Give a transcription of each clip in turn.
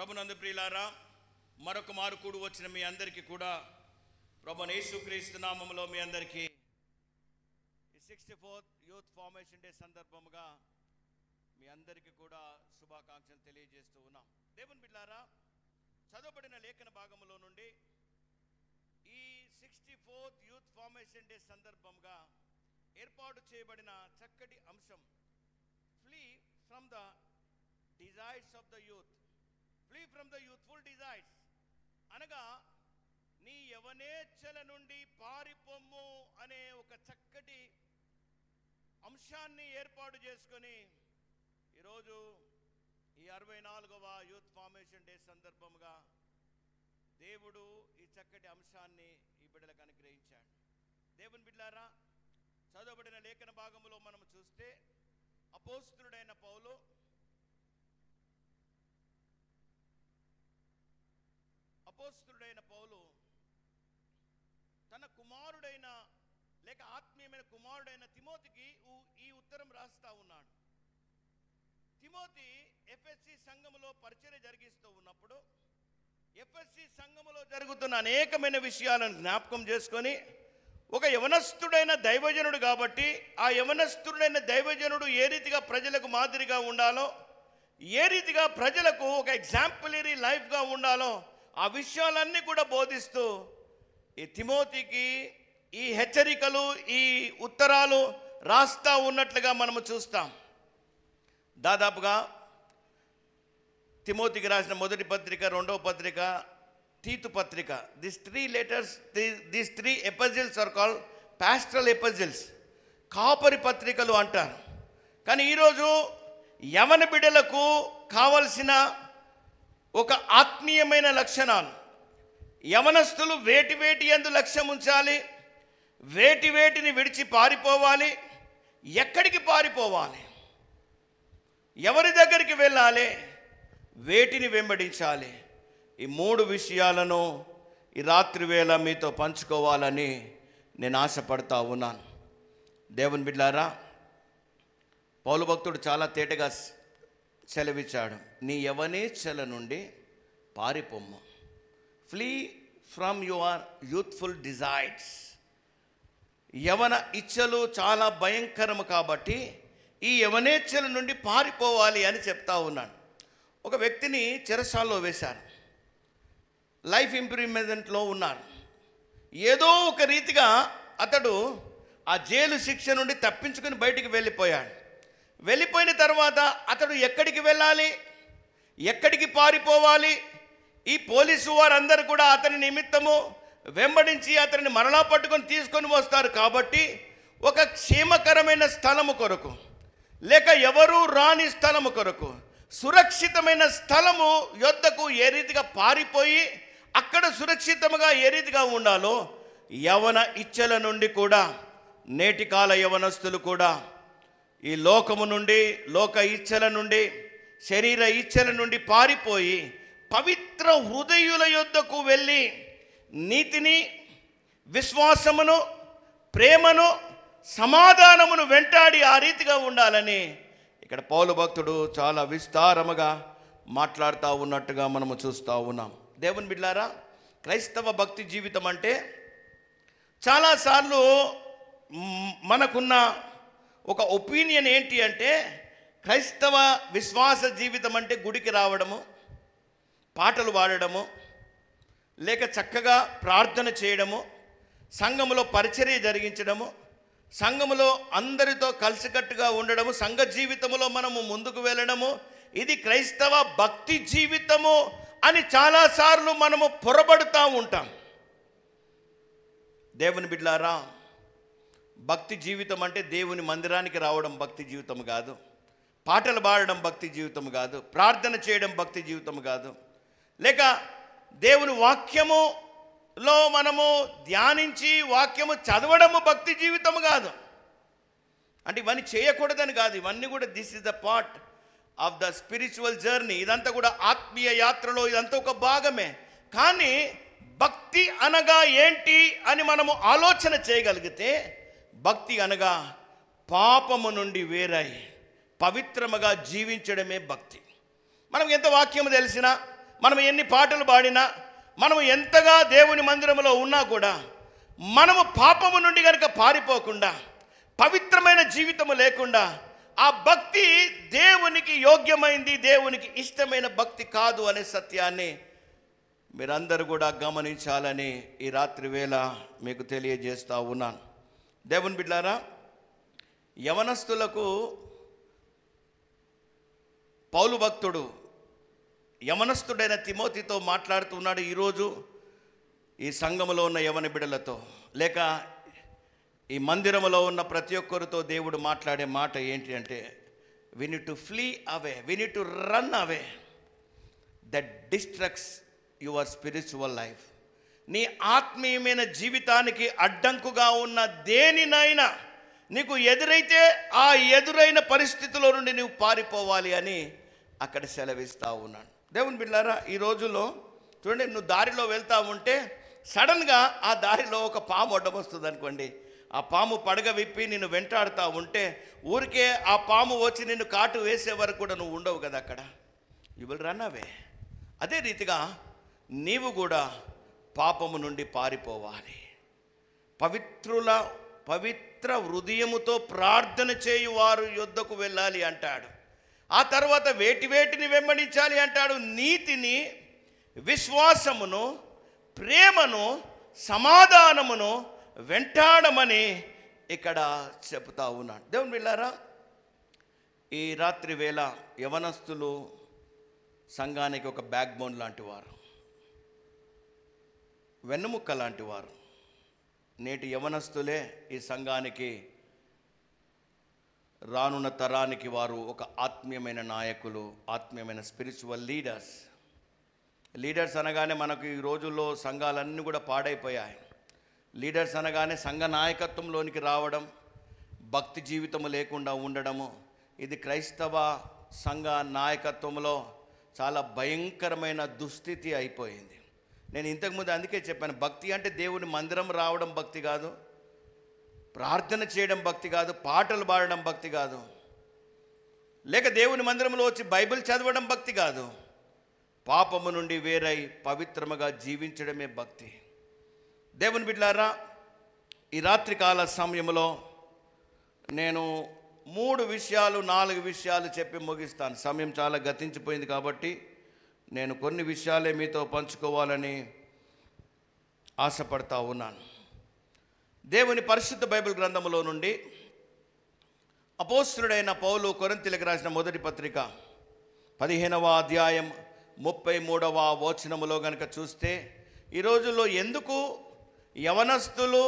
ప్రభునందు ప్రియులారా, మరొక మారు కూడి వచ్చిన మీ అందరికీ కూడా ప్రభువైన యేసుక్రీస్తు నామములో మీ అందరికీ ఈ 64th యూత్ ఫార్మేషన్ డే సందర్భముగా మీ అందరికీ కూడా శుభాకాంక్షలు తెలియజేస్తూ ఉన్నాం. దేవుని బిడ్డలారా, చదవబడిన లేఖన భాగములో నుండి ఈ 64th యూత్ ఫార్మేషన్ డే సందర్భంగా ఏర్పాటు చేయబడిన చక్కటి అంశం flea from the desires of the youth. Flea from the youthful desires అనగా నీ యవనేచ్ఛల నుండి పారిపోమ్ము అనే ఒక చక్కటి అంశాన్ని ఏర్పాటు చేసుకొని ఈరోజు ఈ 64వ యూత్ ఫార్మేషన్ డే సందర్భంగా దేవుడు ఈ చక్కటి అంశాన్ని ఈ బిడ్డలకు అనుగ్రహించాడు. దేవుని బిడ్డలారా, చదవబడిన లేఖన భాగంలో మనం చూస్తే అపోస్తలుడైన పౌలు తన కుమారుడైన లేక ఆత్మీయమైన కుమారుడైన తిమోతికి ఈ ఉత్తరం రాస్తా ఉన్నాడు. తిమోతి ఎఫెసీ సంఘములో పరిచర్య జరిగిస్తూ ఉన్నప్పుడు ఎఫెసీ సంఘములో జరుగుతున్న అనేకమైన విషయాలను జ్ఞాపకం చేసుకొని ఒక యవనస్తుడైన దైవజనుడు కాబట్టి ఆ యవనస్తుడైన దైవజనుడు ఏ రీతిగా ప్రజలకు మాదిరిగా ఉండాలో, ఏ రీతిగా ప్రజలకు ఒక ఎగ్జాంపులరీ లైఫ్గా ఉండాలో ఆ విషయాలన్నీ కూడా బోధిస్తూ ఈ తిమోతికి ఈ హెచ్చరికలు, ఈ ఉత్తరాలు రాస్తా ఉన్నట్లుగా మనము చూస్తాం. దాదాపుగా తిమోతికి రాసిన మొదటి పత్రిక, రెండవ పత్రిక, తీతు పత్రిక, this three epistles are called pastoral epistles, కాపరి పత్రికలు అంటారు. కానీ ఈరోజు యవన బిడ్డలకు కావలసిన ఒక ఆత్మీయమైన లక్షణాలు, యవనస్తులు వేటి యందు లక్ష్యం ఉంచాలి, వేటిని విడిచి పారిపోవాలి, ఎక్కడికి పారిపోవాలి, ఎవరి దగ్గరికి వెళ్ళాలి, వేటిని వెంబడించాలి, ఈ 3 విషయాలను ఈ రాత్రి వేళ మీతో పంచుకోవాలని నేను ఆశపడతా ఉన్నాను. దేవుని బిడ్డలారా, పౌలు భక్తుడు చాలా తేటగా సెలవిచ్చాడు, నీ యవనేచ్ఛల నుండి పారిపోమ్ము. Flee from your youthful desires. యవన ఇచ్చలు చాలా భయంకరము కాబట్టి ఈ యవనేచ్ఛల నుండి పారిపోవాలి అని చెప్తా ఉన్నాడు. ఒక వ్యక్తిని చెరసాల్లో వేశారు, లైఫ్ ఇంప్రూవ్మెంట్లో ఉన్నారు. ఏదో ఒక రీతిగా అతడు ఆ జైలు శిక్ష నుండి తప్పించుకుని బయటికి వెళ్ళిపోయాడు. వెళ్ళిపోయిన తర్వాత అతడు ఎక్కడికి వెళ్ళాలి, ఎక్కడికి పారిపోవాలి, ఈ పోలీసు వారందరూ కూడా అతని నిమిత్తము వెంబడించి అతన్ని మరలా పట్టుకొని తీసుకొని వస్తారు. కాబట్టి ఒక క్షేమకరమైన స్థలము కొరకు, లేక ఎవరూ రాని స్థలము కొరకు, సురక్షితమైన స్థలము యొద్దకు ఏ రీతిగా పారిపోయి అక్కడ సురక్షితంగా ఏ రీతిగా ఉండాలో, యవన ఇచ్చల నుండి కూడా నేటి కాల యవనస్తులు కూడా ఈ లోకము నుండి, లోక ఇచ్చల నుండి, శరీర ఇచ్చల నుండి పారిపోయి పవిత్ర హృదయుల యొద్దకు వెళ్ళి నీతిని, విశ్వాసమును, ప్రేమను, సమాధానమును వెంటాడి ఆ రీతిగా ఉండాలని ఇక్కడ పౌలు భక్తుడు చాలా విస్తారముగా మాట్లాడుతూ ఉన్నట్టుగా మనము చూస్తూ ఉన్నాం. దేవుని బిడ్డలారా, క్రైస్తవ భక్తి జీవితం అంటే చాలాసార్లు మనకున్న ఒక ఒపీనియన్ ఏంటి అంటే, క్రైస్తవ విశ్వాస జీవితం అంటే గుడికి రావడము, పాటలు పాడడము, లేక చక్కగా ప్రార్థన చేయడము, సంఘములో పరిచర్య జరిగించడము, సంఘములో అందరితో కలిసికట్టుగా ఉండడము, సంఘ జీవితములో మనము ముందుకు వెళ్ళడము, ఇది క్రైస్తవ భక్తి జీవితము అని చాలాసార్లు మనము పొరబడుతూ ఉంటాం. దేవుని బిడ్డలారా, భక్తి జీవితం అంటే దేవుని మందిరానికి రావడం భక్తి జీవితం కాదు, పాటలు పాడడం భక్తి జీవితం కాదు, ప్రార్థన చేయడం భక్తి జీవితం కాదు, లేక దేవుని వాక్యములో మనము ధ్యానించి వాక్యము చదవడము భక్తి జీవితం కాదు. అంటే ఇవన్నీ చేయకూడదని కాదు, ఇవన్నీ కూడా this is the part of the spiritual journey. ఇదంతా కూడా ఆత్మీయ యాత్రలో ఇదంతా ఒక భాగమే. కానీ భక్తి అనగా ఏంటి అని మనము ఆలోచన చేయగలిగితే, భక్తి అనగా పాపము నుండి వేరై పవిత్రముగా జీవించడమే భక్తి. మనకు ఎంత వాక్యము తెలిసినా, మనం ఎన్ని పాటలు పాడినా, మనము ఎంతగా దేవుని మందిరంలో ఉన్నా కూడా మనము పాపము నుండి కనుక పారిపోకుండా, పవిత్రమైన జీవితము లేకుండా, ఆ భక్తి దేవునికి యోగ్యమైంది, దేవునికి ఇష్టమైన భక్తి కాదు అనే సత్యాన్ని మీరందరూ కూడా గమనించాలని ఈ రాత్రి వేళ మీకు తెలియజేస్తూ ఉన్నాను. దేవుని బిడ్డలారా, యవనస్తులకు పౌలు భక్తుడు యవనస్తుడైన తిమోతితో మాట్లాడుతున్నాడు. ఈరోజు ఈ సంఘములో ఉన్న యవన బిడ్డలతో, లేక ఈ మందిరములో ఉన్న ప్రతి ఒక్కరితో దేవుడు మాట్లాడే మాట ఏంటి అంటే, we need to flee away, we need to run away that distracts your spiritual life. నీ ఆత్మీయమైన జీవితానికి అడ్డంకుగా ఉన్న దేనినైనా నీకు ఎదురైతే ఆ ఎదురైన పరిస్థితుల్లో నుండి నువ్వు పారిపోవాలి అని అక్కడ సెలవిస్తూ ఉన్నాను. దేవుని బిడ్డలారా, ఈ రోజుల్లో చూడండి, నువ్వు దారిలో వెళ్తూ ఉంటే సడన్గా ఆ దారిలో ఒక పాము అడ్డం వస్తుంది అనుకోండి. ఆ పాము పడగ విప్పి నిన్ను వెంటాడుతూ ఉంటే ఊరికే ఆ పాము వచ్చి నిన్ను కాటు వేసే వరకు కూడా నువ్వు ఉండవు కదా అక్కడ. You will run away. అదే రీతిగా నీవు కూడా పాపము నుండి పారిపోవాలి. పవిత్ర హృదయముతో ప్రార్థన చేయువారు యొద్దకు వెళ్ళాలి అంటాడు. ఆ తర్వాత వేటిని వెంబడించాలి అంటాడు. నీతిని, విశ్వాసమును, ప్రేమను, సమాధానమును వెంటాడమని ఇక్కడ చెబుతా ఉన్నాడు. దేవుని బిడ్డలారా, ఈ రాత్రి వేళ యవనస్తులు సంఘానికి ఒక బ్యాక్ బోన్ లాంటి వారు, వెన్నుముక్క లాంటి వారు. నేటి యవనస్తులే ఈ సంఘానికి, రానున్న తరానికి వారు ఒక ఆత్మీయమైన నాయకులు, ఆత్మీయమైన స్పిరిచువల్ లీడర్స్ అనగానే మనకు ఈ రోజుల్లో సంఘాలన్నీ కూడా పాడైపోయాయి. లీడర్స్ అనగానే సంఘ నాయకత్వంలోనికి రావడం, భక్తి జీవితము లేకుండా ఉండడము, ఇది క్రైస్తవ సంఘ నాయకత్వంలో చాలా భయంకరమైన దుస్థితి అయిపోయింది. నేను ఇంతకుముందు అందుకే చెప్పాను, భక్తి అంటే దేవుని మందిరం రావడం భక్తి కాదు, ప్రార్థన చేయడం భక్తి కాదు, పాటలు పాడడం భక్తి కాదు, లేక దేవుని మందిరంలో వచ్చి బైబిల్ చదవడం భక్తి కాదు. పాపము నుండి వేరై పవిత్రముగా జీవించడమే భక్తి. దేవుని బిడ్డలారా, ఈ రాత్రికాల సమయంలో నేను 4 విషయాలు చెప్పి ముగిస్తాను. సమయం చాలా గతించిపోయింది కాబట్టి నేను కొన్ని విషయాలే మీతో పంచుకోవాలని ఆశపడతా ఉన్నాను. దేవుని పరిశుద్ధ బైబిల్ గ్రంథములో నుండి అపోస్తలుడైన పౌలు కొరింథీయులకు రాసిన మొదటి పత్రిక 15వ అధ్యాయం 33వ వచనములో గనుక చూస్తే, ఈ రోజుల్లో ఎందుకు యవనస్తులు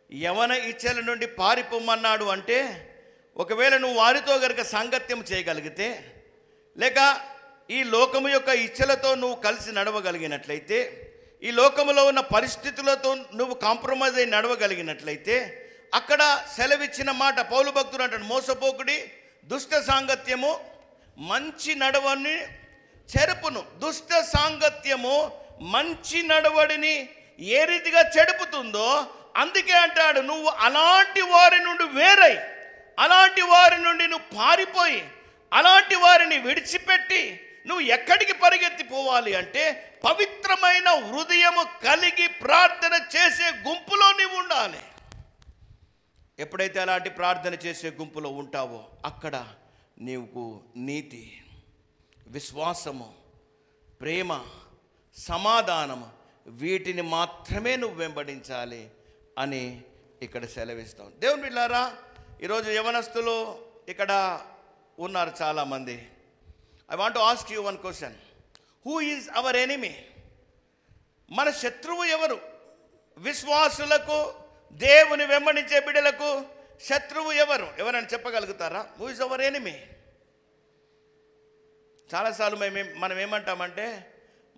యవన ఇచ్చల నుండి పారిపోమన్నాడు అంటే, ఒకవేళ నువ్వు వారితో గనుక సాంగత్యం చేయగలిగితే, లేక ఈ లోకము యొక్క ఇచ్చలతో నువ్వు కలిసి నడవగలిగినట్లయితే, ఈ లోకములో ఉన్న పరిస్థితులతో నువ్వు కాంప్రమైజ్ అయి నడవగలిగినట్లయితే, అక్కడ సెలవిచ్చిన మాట పౌలు భక్తుడు అంటాడు, మోసపోకుడి, దుష్ట సాంగత్యము మంచి నడవని చెరుపును. దుష్ట సాంగత్యము మంచి నడవడిని ఏ రీతిగా చెడుపుతుందో, అందుకే అంటాడు, నువ్వు అలాంటి వారి నుండి వేరై, అలాంటి వారి నుండి నువ్వు పారిపోయి, అలాంటి వారిని విడిచిపెట్టి నువ్వు ఎక్కడికి పరిగెత్తిపోవాలి అంటే, పవిత్రమైన హృదయము కలిగి ప్రార్థన చేసే గుంపులో నీవు ఉండాలి. ఎప్పుడైతే అలాంటి ప్రార్థన చేసే గుంపులో ఉంటావో, అక్కడ నీకు నీతి, విశ్వాసము, ప్రేమ, సమాధానము, వీటిని మాత్రమే నువ్వు వెంబడించాలి అని ఇక్కడ సెలవిస్తాం. దేవుని బిడ్డలారా, ఈరోజు యవనస్తులు ఇక్కడ ఉన్నారు చాలామంది. I want to ask you one question. Who is our enemy? మన శత్రువు ఎవరు? విశ్వాసులకు, దేవుని వెంబడించే బిడ్డలకు శత్రువు ఎవరైనా చెప్పగలుగుతారా? Who is our enemy? చాలాసార్లు మనం ఏమంటామంటే,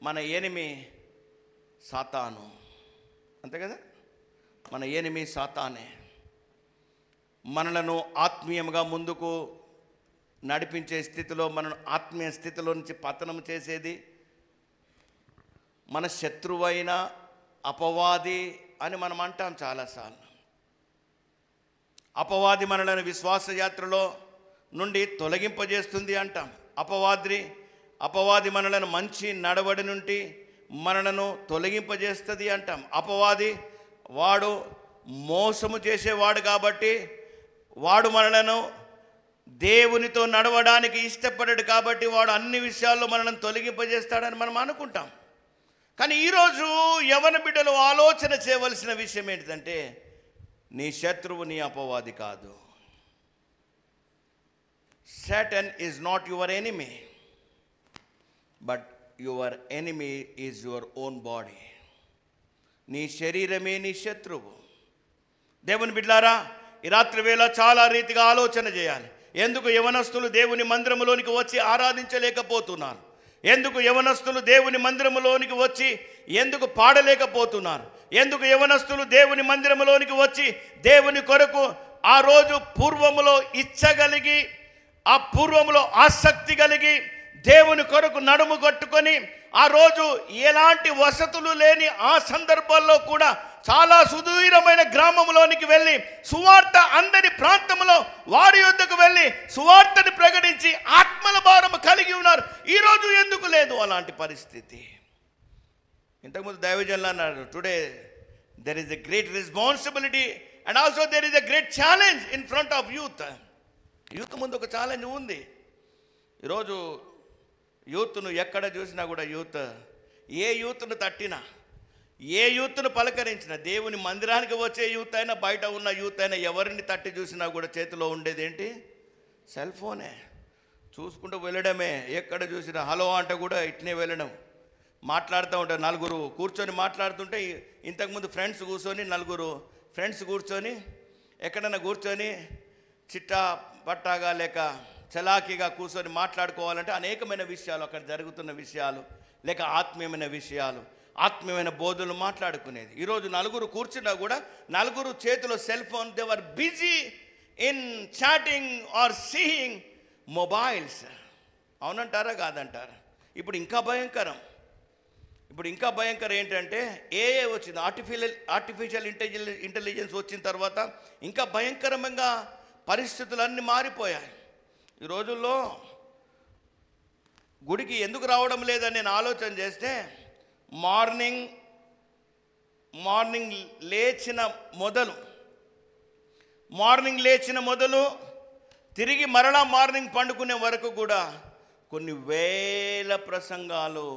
మన ఎనిమీ సాతాను, అంతే కదా. మన ఎనిమీ సాతానే. మనలను ఆత్మీయంగా ముందుకు నడిపించే స్థితిలో, మనను ఆత్మీయ స్థితిలో నుంచి పతనం చేసేది మన శత్రువైన అపవాది అని మనం అంటాం చాలాసార్లు. అపవాది మనలను విశ్వాస యాత్రలో నుండి తొలగింపజేస్తుంది అంటాం. అపవాది మనలను మంచి నడవడి నుండి మనలను తొలగింపజేస్తుంది అంటాం. అపవాది వాడు మోసము చేసేవాడు కాబట్టి వాడు మనలను దేవునితో నడవడానికి ఇష్టపడడు కాబట్టి వాడు అన్ని విషయాల్లో మనల్ని తొలగింపజేస్తాడని మనం అనుకుంటాం. కానీ ఈరోజు యవన బిడ్డలు ఆలోచన చేయవలసిన విషయం ఏంటిదంటే, నీ శత్రువు నీ అపవాది కాదు. Satan is not your enemy, but your enemy is your own body. నీ శరీరమే నీ శత్రువు. దేవుని బిడ్డలారా, ఈ రాత్రి వేళ చాలా రీతిగా ఆలోచన చేయాలి. ఎందుకు యవనస్తులు దేవుని మందిరములోనికి వచ్చి ఆరాధించలేకపోతున్నారు? ఎందుకు యవనస్తులు దేవుని మందిరములోనికి వచ్చి ఎందుకు పాడలేకపోతున్నారు? ఎందుకు యవనస్తులు దేవుని మందిరములోనికి వచ్చి దేవుని కొరకు ఆ రోజు పూర్వములో ఇచ్చగలిగి, ఆ పూర్వములో ఆసక్తి కలిగి దేవుని కొరకు నడుము కట్టుకొని, ఆ రోజు ఎలాంటి వసతులు లేని ఆ సందర్భాల్లో కూడా చాలా సుదూరమైన గ్రామంలోనికి వెళ్ళి సువార్త అందరి ప్రాంతంలో వారి యొద్దకు వెళ్ళి సువార్తని ప్రకటించి ఆత్మల భారము కలిగి ఉన్నారు. ఈరోజు ఎందుకు లేదు అలాంటి పరిస్థితి? ఇంతకుముందు దైవజనులు అన్నారు, today there is a great responsibility and also there is a great challenge in front of youth. Youth ముందు ఒక ఛాలెంజ్ ఉంది. ఈరోజు యూత్ను ఎక్కడ చూసినా కూడా ఏ యూత్ను తట్టినా, ఏ యూత్ను పలకరించినా, దేవుని మందిరానికి వచ్చే యూత్ అయినా బయట ఉన్న యూత్ అయినా ఎవరిని తట్టి చూసినా కూడా చేతిలో ఉండేది ఏంటి? సెల్ ఫోనే. చూసుకుంటూ వెళ్ళడమే. ఎక్కడ చూసినా హలో అంటే కూడా ఇట్నే వెళ్ళడం. మాట్లాడుతూ ఉంటారు. నలుగురు కూర్చొని మాట్లాడుతుంటే ఇంతకుముందు ఫ్రెండ్స్ కూర్చొని, నలుగురు ఫ్రెండ్స్ కూర్చొని ఎక్కడైనా కూర్చొని చిట్టా పట్టాగా లేక చలాకీగా కూర్చొని మాట్లాడుకోవాలంటే అనేకమైన విషయాలు, అక్కడ జరుగుతున్న విషయాలు, లేక ఆత్మీయమైన విషయాలు, ఆత్మీయమైన బోధనలు మాట్లాడుకునేది. ఈరోజు నలుగురు కూర్చున్నా కూడా నలుగురు చేతిలో cell phone. They were busy in chatting or seeing mobiles. అవునంటారా కాదంటారా? ఇప్పుడు ఇంకా భయంకరం ఏంటంటే ఏఏ వచ్చింది, ఆర్టిఫిషియల్ ఇంటెలిజెన్స్ వచ్చిన తర్వాత ఇంకా భయంకరంగా పరిస్థితులన్నీ మారిపోయాయి. ఈ రోజుల్లో గుడికి ఎందుకు రావడం లేదని నేను ఆలోచన చేస్తే, మార్నింగ్ లేచిన మొదలు తిరిగి మరలా మార్నింగ్ పండుకునే వరకు కూడా కొన్ని వేల ప్రసంగాలు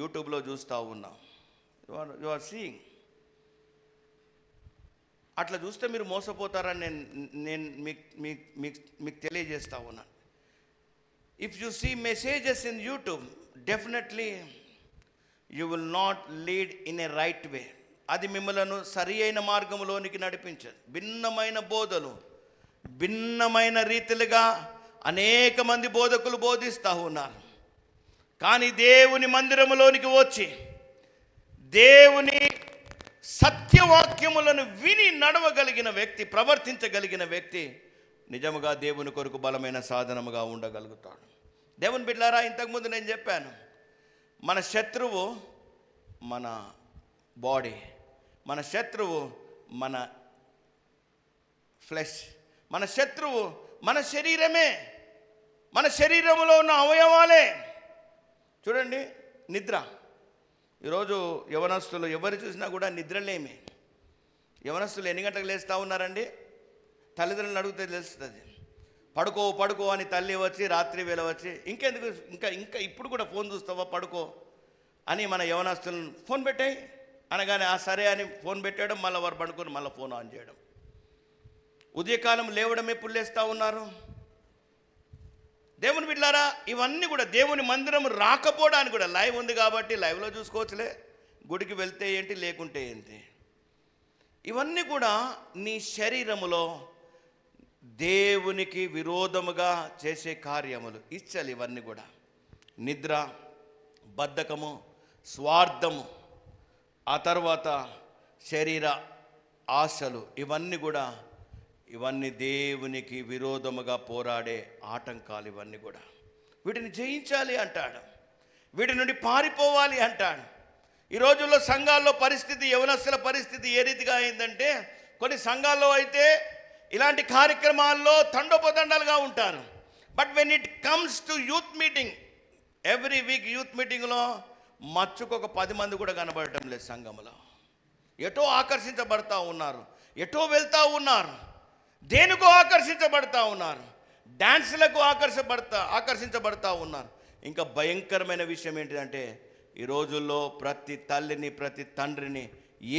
యూట్యూబ్లో చూస్తూ ఉన్నాం. You are seeing. అట్లా చూస్తే మీరు మోసపోతారని నేను మీకు తెలియజేస్తూ ఉన్నాను. If you see messages in YouTube, definitely you will not lead in a right way. అది మిమ్మలను సరి అయిన మార్గంలోనికి నడిపించదు. భిన్నమైన బోధలు, భిన్నమైన రీతిలుగా అనేక మంది బోధకులు బోధిస్తూ ఉన్నారు. కానీ దేవుని మందిరములోనికి వచ్చి దేవుని సత్యవాక్యములను విని నడవగలిగిన వ్యక్తి, ప్రవర్తించగలిగిన వ్యక్తి నిజముగా దేవుని కొరకు బలమైన సాధనముగా ఉండగలుగుతాడు. దేవుని బిడ్డలారా, ఇంతకుముందు నేను చెప్పాను, మన శత్రువు మన బాడీ, మన శత్రువు మన ఫ్లెష్, మన శత్రువు మన శరీరమే, మన శరీరంలో ఉన్న అవయవాలే. చూడండి, నిద్ర. ఈరోజు యవనస్తులు ఎవరు చూసినా కూడా నిద్రలేమి. యవనస్తులు ఎన్ని గంటలకు లేస్తూ ఉన్నారండి? తల్లిదండ్రులను అడిగితే తెలుస్తుంది. పడుకో అని తల్లి వచ్చి రాత్రి వేళ వచ్చి ఇంకెందుకు ఇంకా ఇప్పుడు కూడా ఫోన్ చూస్తావా, పడుకో అని మన యవనస్తులను ఫోన్ పెట్టాయి అనగానే ఆ సరే అని ఫోన్ పెట్టేయడం, మళ్ళీ వారు పడుకొని మళ్ళీ ఫోన్ ఆన్ చేయడం. ఉదయకాలం లేవడమే పుల్లేస్తూ ఉన్నారు. దేవుని బిడ్డలారా, ఇవన్నీ కూడా దేవుని మందిరం రాకపోవడానికి కూడా లైవ్ ఉంది కాబట్టి లైవ్లో చూసుకోవచ్చులే, గుడికి వెళ్తే ఏంటి లేకుంటే ఏంటి. ఇవన్నీ కూడా నీ శరీరములో దేవునికి విరోధముగా చేసే కార్యములు, ఇచ్చలు. ఇవన్నీ కూడా నిద్ర, బద్ధకము, స్వార్థము, ఆ తర్వాత శరీర ఆశలు, ఇవన్నీ దేవునికి విరోధముగా పోరాడే ఆటంకాలు. ఇవన్నీ కూడా వీటిని జయించాలి అంటాడు, వీటి నుండి పారిపోవాలి అంటాడు. ఈ రోజుల్లో సంఘాల్లో పరిస్థితి, యవనస్తుల పరిస్థితి ఏ రీతిగా అయిందంటే, కొన్ని సంఘాల్లో అయితే ఇలాంటి కార్యక్రమాల్లో తండోపతండాలుగా ఉంటారు. But when it comes to youth meeting, every week youth మీటింగ్లో మచ్చుకు ఒక 10 మంది కూడా కనబడటం లేదు సంఘంలో. ఎటో ఆకర్షించబడతా ఉన్నారు, ఎటో వెళ్తూ ఉన్నారు, దేనికో ఆకర్షించబడతా ఉన్నారు, డ్యాన్స్లకు ఆకర్షించబడతా ఉన్నారు. ఇంకా భయంకరమైన విషయం ఏంటిదంటే ఈ రోజుల్లో ప్రతి తల్లిని, ప్రతి తండ్రిని,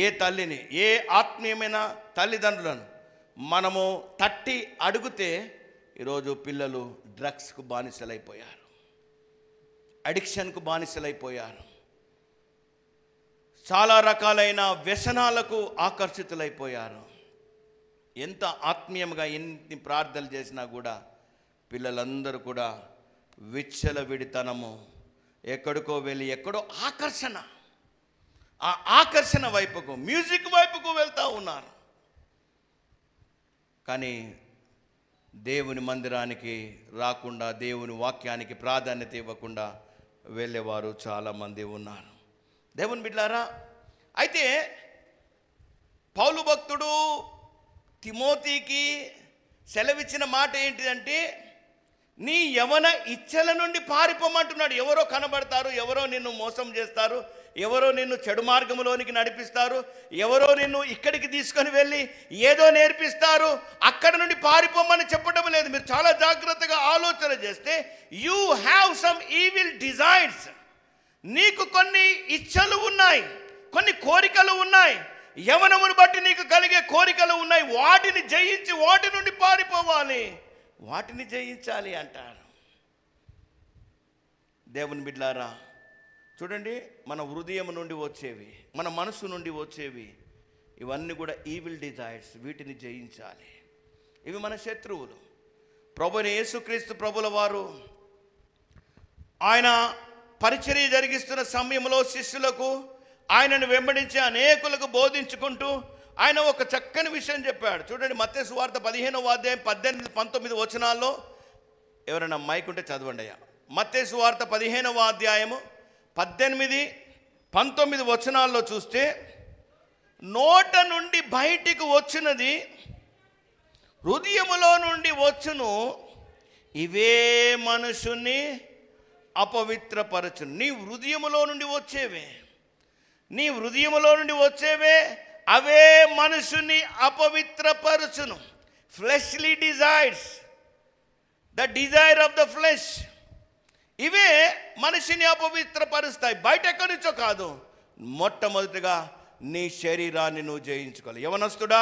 ఏ తల్లిని, ఏ ఆత్మీయమైన తల్లిదండ్రులను మనము తట్టి అడిగితే ఈరోజు పిల్లలు డ్రగ్స్కు బానిసలైపోయారు, అడిక్షన్కు బానిసలైపోయారు, చాలా రకాలైన వ్యసనాలకు ఆకర్షితులైపోయారు. ఎంత ఆత్మీయంగా ఎన్ని ప్రార్థనలు చేసినా కూడా పిల్లలందరూ కూడా విచ్చలవిడితనము, ఎక్కడికో వెళ్ళి ఎక్కడో ఆకర్షణ, ఆ ఆకర్షణ వైపుకు, మ్యూజిక్ వైపుకు వెళ్తూ ఉన్నారు. కానీ దేవుని మందిరానికి రాకుండా, దేవుని వాక్యానికి ప్రాధాన్యత ఇవ్వకుండా వెళ్ళేవారు చాలామంది ఉన్నారు. దేవుని బిడ్డలారా, అయితే పౌలు భక్తుడు తిమోతికి సెలవిచ్చిన మాట ఏంటిదంటే నీ యవన ఇచ్చల నుండి పారిపోమంటున్నాడు. ఎవరో కనబడతారు, ఎవరో నిన్ను మోసం చేస్తారు, ఎవరో నిన్ను చెడు మార్గంలోనికి నడిపిస్తారు, ఎవరో నిన్ను ఇక్కడికి తీసుకొని వెళ్ళి ఏదో నేర్పిస్తారు, అక్కడ నుండి పారిపోమని చెప్పడం లేదు. మీరు చాలా జాగ్రత్తగా ఆలోచన చేస్తే you have some evil desires. నీకు కొన్ని ఇచ్చలు ఉన్నాయి, కొన్ని కోరికలు ఉన్నాయి, యవనమును బట్టి నీకు కలిగే కోరికలు ఉన్నాయి. వాటిని జయించి వాటి నుండి పారిపోవాలి, వాటిని జయించాలి అంటారు. దేవుని బిడ్డలారా, చూడండి, మన హృదయం నుండి వచ్చేవి, మన మనసు నుండి వచ్చేవి, ఇవన్నీ కూడా ఈవిల్ డిజైర్స్. వీటిని జయించాలి. ఇవి మన శత్రువులు. ప్రభువైన యేసుక్రీస్తు ప్రభుల వారు ఆయన పరిచర్య జరిగిస్తున్న సమయంలో శిష్యులకు, ఆయనను వెంబడించి అనేకులకు బోధించుకుంటూ ఆయన ఒక చక్కని విషయం చెప్పాడు. చూడండి, మత్తయి సువార్త 15వ అధ్యాయం 18, 19 వచనాల్లో, ఎవరైనా మైక్ ఉంటే చదవండి అయ్యా. మత్తయి సువార్త 15వ అధ్యాయము 18, 19 వచనాల్లో చూస్తే, నోట నుండి బయటికి వచ్చినది హృదయములో నుండి వచ్చును, ఇవే మనుషుని అపవిత్రపరచును. నీ హృదయములో నుండి వచ్చేవే, నీ హృదయములో నుండి వచ్చేవే అవే మనుషుని అపవిత్రపరచును. Fleshly desires, the desire of the flesh, ఇవే మనిషిని అపవిత్రపరుస్తాయి. బయట ఎక్కడి నుంచో కాదు, మొట్టమొదటిగా నీ శరీరాన్ని నువ్వు జయించుకోవాలి. యవనస్తుడా,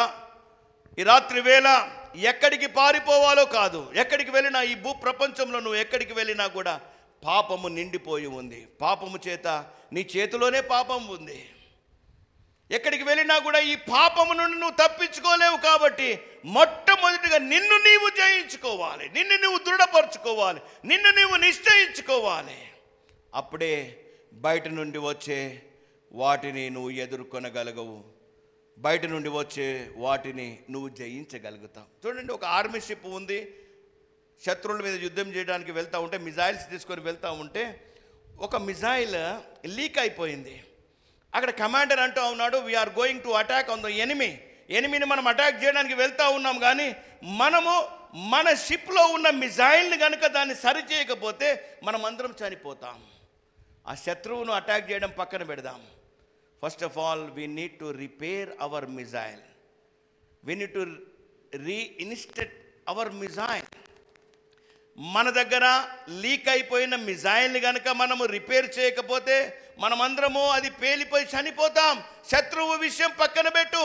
ఈ రాత్రి వేళ ఎక్కడికి పారిపోవాలో కాదు, ఎక్కడికి వెళ్ళినా, ఈ భూ ప్రపంచంలో నువ్వు ఎక్కడికి వెళ్ళినా కూడా పాపము నిండిపోయి ఉంది. పాపము చేత నీ చేతిలోనే పాపం ఉంది. ఎక్కడికి వెళ్ళినా కూడా ఈ పాపము నుండి నువ్వు తప్పించుకోలేవు. కాబట్టి మొట్టమొదటిగా నిన్ను నీవు జయించుకోవాలి, నిన్ను నువ్వు దృఢపరచుకోవాలి, నిన్ను నీవు నిశ్చయించుకోవాలి. అప్పుడే బయట నుండి వచ్చే వాటిని నువ్వు ఎదుర్కొనగలగవు, బయట నుండి వచ్చే వాటిని నువ్వు జయించగలుగుతావు. చూడండి, ఒక ఆర్మీ షిప్ ఉంది, శత్రువుల మీద యుద్ధం చేయడానికి వెళ్తూ ఉంటే, మిజైల్స్ తీసుకొని వెళ్తూ ఉంటే ఒక మిజైల్ లీక్ అయిపోయింది. అక్కడ కమాండర్ అంటూ ఉన్నాడు, we are going to attack on the enemy. ఎనిమీని మనం అటాక్ చేయడానికి వెళ్తూ ఉన్నాం, కానీ మనము మన షిప్లో ఉన్న మిజైల్ని కనుక దాన్ని సరి చేయకపోతే మనం అందరం చనిపోతాం. ఆ శత్రువును అటాక్ చేయడం పక్కన పెడదాం. First of all we need to repair our missile, we need to reinstate our missile. మన దగ్గర లీక్ అయిపోయిన మిజైల్ని కనుక మనము రిపేర్ చేయకపోతే మనమందరము అది పేలిపోయి చనిపోతాం. శత్రువు విషయం పక్కన పెట్టు.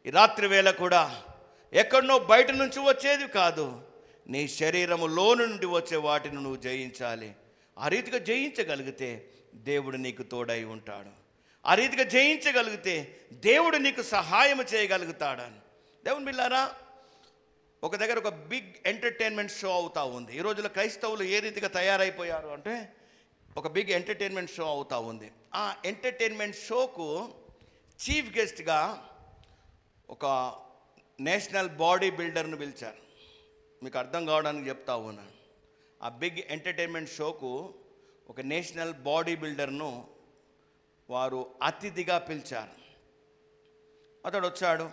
ఈ రాత్రి వేళ కూడా ఎక్కడనో బయట నుంచి వచ్చేది కాదు, నీ శరీరములో నుండి వచ్చే వాటిని నువ్వు జయించాలి. ఆ రీతిగా జయించగలిగితే దేవుడు నీకు తోడై ఉంటాడు. ఆ రీతిగా జయించగలిగితే దేవుడు నీకు సహాయం చేయగలుగుతాడని. దేవుని బిడ్డలారా, ఒక దగ్గర ఒక బిగ్ ఎంటర్టైన్మెంట్ షో అవుతూ ఉంది. ఈ రోజుల్లో క్రైస్తవులు ఏ రీతిగా తయారైపోయారు అంటే, ఒక బిగ్ ఎంటర్టైన్మెంట్ షో అవుతూ ఉంది. ఆ ఎంటర్టైన్మెంట్ షోకు చీఫ్ గెస్ట్గా ఒక నేషనల్ బాడీ బిల్డర్ను పిలిచారు. మీకు అర్థం కావడానికి చెప్తా ఉన్నాను. ఆ బిగ్ ఎంటర్టైన్మెంట్ షోకు ఒక నేషనల్ బాడీ బిల్డర్ను వారు అతిథిగా పిలిచారు. అతడు వచ్చాడు.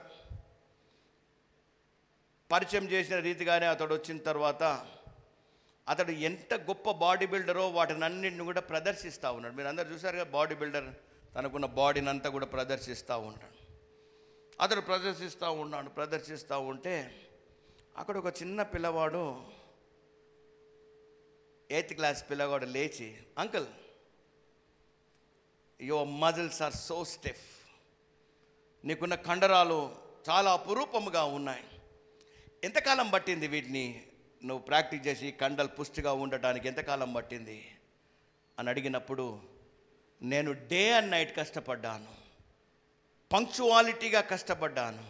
పరిచయం చేసిన రీతిగానే అతడు వచ్చిన తర్వాత అతడు ఎంత గొప్ప బాడీ బిల్డరో వాటిని అన్నింటిని కూడా ప్రదర్శిస్తూ ఉన్నాడు. మీరు అందరు చూసారు కదా, బాడీ బిల్డర్ తనకున్న బాడీని అంతా కూడా ప్రదర్శిస్తూ ఉంటాడు. అతడు ప్రదర్శిస్తూ ఉంటే అక్కడ ఒక చిన్న పిల్లవాడు, 8th క్లాస్ పిల్లవాడు లేచి, uncle your muscles are so stiff, నీకున్న కండరాలు చాలా అపురూపముగా ఉన్నాయి, ఎంతకాలం పట్టింది వీటిని నువ్వు ప్రాక్టీస్ చేసి కండలు పుష్టిగా ఉండటానికి ఎంతకాలం పట్టింది అని అడిగినప్పుడు, నేను డే అండ్ నైట్ కష్టపడ్డాను, పంక్చువాలిటీగా కష్టపడ్డాను,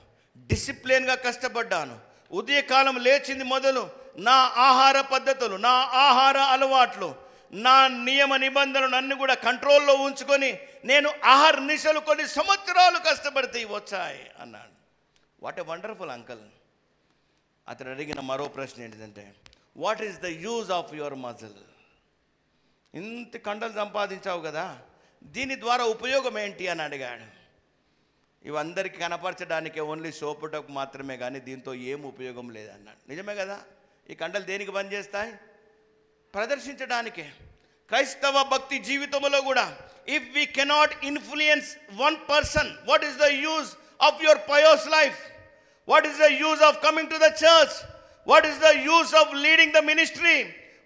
డిసిప్లిన్గా కష్టపడ్డాను, ఉదయకాలం లేచింది మొదలు నా ఆహార పద్ధతులు, నా ఆహార అలవాట్లు, నా నియమ నిబంధనలు అన్నీ కూడా కంట్రోల్లో ఉంచుకొని నేను ఆహార నిశలు కొన్ని సంవత్సరాలు కష్టపడితే వచ్చాయి అన్నాడు. What a wonderful uncle. అతను అడిగిన మరో ప్రశ్న ఏంటంటే, what is the use of your muscle? ఇంత కండలు సంపాదించావు కదా, దీని ద్వారా ఉపయోగం ఏంటి అని అడిగాడు. ఇవందరికీ కనపరచడానికి ఓన్లీ సోపుటకు మాత్రమే, కానీ దీంతో ఏం ఉపయోగం లేదన్నాడు. నిజమే కదా, ఈ కండలు దేనికి పనిచేస్తాయి? ప్రదర్శించడానికే. క్రైస్తవ భక్తి జీవితంలో కూడా if we cannot influence one person, what is the use of your pious life? What is the use of coming to the church? What is the use of leading the ministry?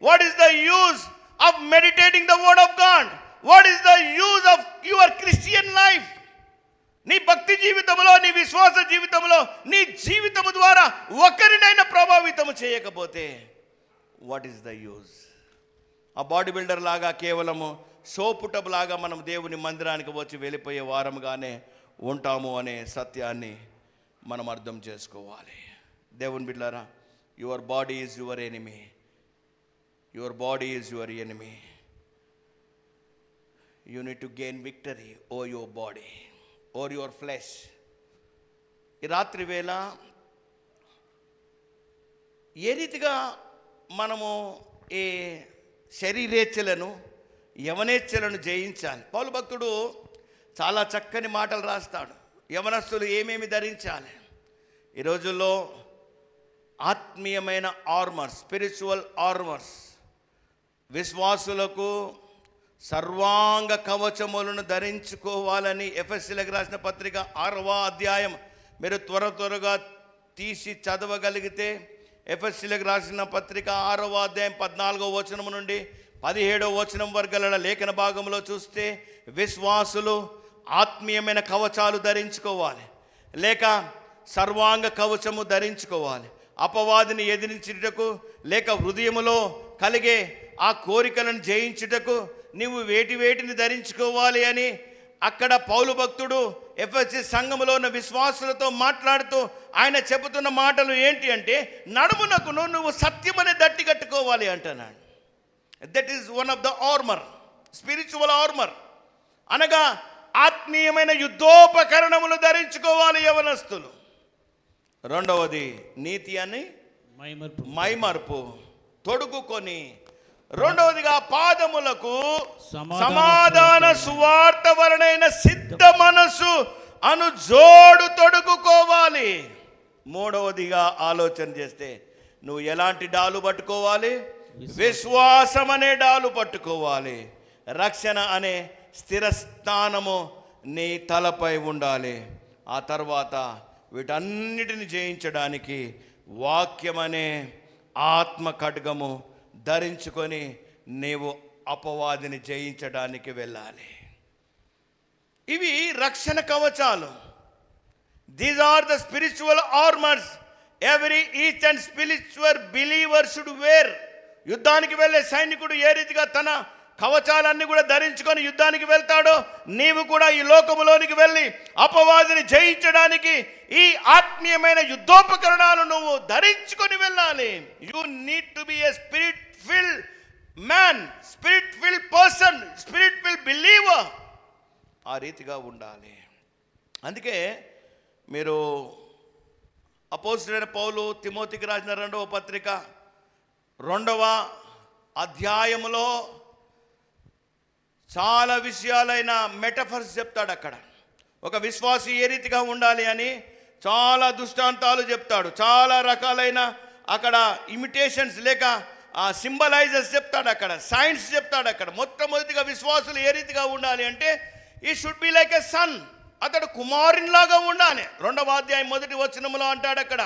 What is the use of meditating the word of God? What is the use of your Christian life? నీ భక్తి జీవితంలో, నీ విశ్వాస జీవితంలో, నీ జీవితము ద్వారా ఒకరినైనా ప్రభావితం చేయకపోతే వాట్ ఈస్ ద యూజ్? ఆ బాడీ బిల్డర్ లాగా కేవలము సోపుటపు లాగా మనం దేవుని మందిరానికి వచ్చి వెళ్ళిపోయే వారముగానే ఉంటాము అనే సత్యాన్ని మనం అర్థం చేసుకోవాలి. దేవుని బిడ్డలారా, your body is your enemy. Your body is your enemy. You need to gain victory over your body, over your flesh. ఈ రాత్రి వేళ ఏ రీతిగా మనము ఈ శరీరేచ్ఛలను, యవనేచ్ఛలను జయించాలి? పౌలు భక్తుడు చాలా చక్కని మాటలు రాస్తాడు. యవనస్తులు ఏమేమి ధరించాలి? ఈ రోజుల్లో ఆత్మీయమైన ఆర్మర్స్, స్పిరిచువల్ ఆర్మర్స్, విశ్వాసులకు సర్వాంగ కవచములను ధరించుకోవాలని ఎఫెసీయులకు రాసిన పత్రిక 6వ అధ్యాయం మీరు త్వరగా తీసి చదవగలిగితే, ఎఫెసీయులకు రాసిన పత్రిక 6వ అధ్యాయం 14వ వచనం నుండి 17వ వచనం వరకు లేఖన భాగంలో చూస్తే, విశ్వాసులు ఆత్మీయమైన కవచాలు ధరించుకోవాలి, లేక సర్వాంగ కవచము ధరించుకోవాలి. అపవాదిని ఎదిరించుటకు, లేక హృదయములో కలిగే ఆ కోరికలను జయించుటకు నీవు వేటిని ధరించుకోవాలి అని అక్కడ పౌలు భక్తుడు ఎఫెసీ సంఘములో ఉన్న విశ్వాసులతో మాట్లాడుతూ ఆయన చెబుతున్న మాటలు ఏంటి అంటే, నడుమునకును నువ్వు సత్యమనే దట్టి కట్టుకోవాలి అంటున్నాడు. That is one of the armour, spiritual armour. అనగా ఆత్మీయమైన యుద్ధోపకరణములు ధరించుకోవాలి యవనస్తులు. రెండవది నీతి అని మైమర్పు తొడుగుకొని, రెండవదిగా పాదములకు సమాధాన సువార్త వలనైన సిద్ధ మనసు అను జోడు తొడుగుకోవాలి. మూడవదిగా ఆలోచన చేస్తే నువ్వు ఎలాంటి డాలు పట్టుకోవాలి? విశ్వాసం అనే డాలు పట్టుకోవాలి. రక్షణ అనే స్థిరస్థానము నీ తలపై ఉండాలి. ఆ తర్వాత వీటన్నిటిని జయించడానికి వాక్యమనే ఆత్మ ఖడ్గము ధరించుకొని నీవు అపవాదిని జయించడానికి వెళ్ళాలి. ఇవి రక్షణ కవచాలు. These are the spiritual armours each and spiritual believer should wear. యుద్ధానికి వెళ్ళే సైనికుడు ఏ రీతిగా తన కవచాలన్నీ కూడా ధరించుకొని యుద్ధానికి వెళ్తాడో, నీవు కూడా ఈ లోకములోనికి వెళ్ళి అపవాదిని జయించడానికి ఈ ఆత్మీయమైన యుద్ధోపకరణాలు నువ్వు ధరించుకొని వెళ్ళాలి. You need to B A spirit field man, spirit field person, spirit field believer. ఆ రీతిగా ఉండాలి. అందుకే మీరు అపోస్తలుడైన పౌలు తిమోతికి రాసిన 2వ పత్రిక 2వ అధ్యాయములో చాలా విషయాలైన మెటఫర్స్ చెప్తాడు. అక్కడ ఒక విశ్వాసి ఏ రీతిగా ఉండాలి అని చాలా దృష్టాంతాలు చెప్తాడు. చాలా రకాలైన అక్కడ ఇమిటేషన్స్ లేక సింబలైజర్స్ చెప్తాడు అక్కడ, సైన్స్ చెప్తాడు అక్కడ. మొట్టమొదటిగా విశ్వాసులు ఏ రీతిగా ఉండాలి అంటే ఈ should be like a son, అతడు కుమారునిలాగా ఉండాలి. 2వ అధ్యాయం 1వ వచనంలో అంటాడు అక్కడ,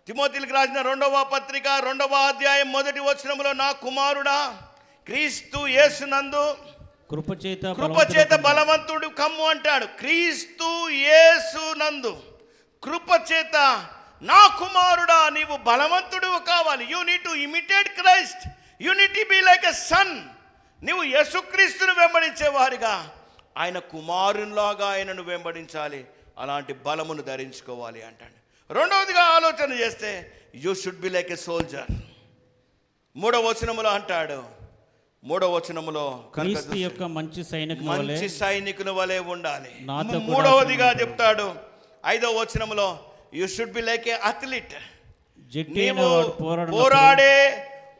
తిమోతిలకు రాసిన 2వ పత్రిక 2వ అధ్యాయం 1వ వచనంలో, నా కుమారుడా క్రీస్తు యేసునందు కృపచేత బలవంతుడు కమ్ము అంటాడు. క్రీస్తు యేసునందు కృపచేత నా కుమారుడా నీవు బలవంతుడు కావాలి. You need to imitate Christ, you need to be like a son. నీవు యేసుక్రీస్తును వెంబడించే వారిగా ఆయన కుమారునిలాగా ఆయనను వెంబడించాలి, అలాంటి బలమును ధరించుకోవాలి అంటాడు. 2వదిగా ఆలోచన చేస్తే you should be like a soldier. 3వ వచనములో అంటాడు, 3వ వచనములో క్రీస్తు యొక్క మంచి సైనికుని వలె ఉండాలి. 3వదిగా చెప్తాడు 5వ వచనములో, you should be like A athlete. నీవు పోరాడే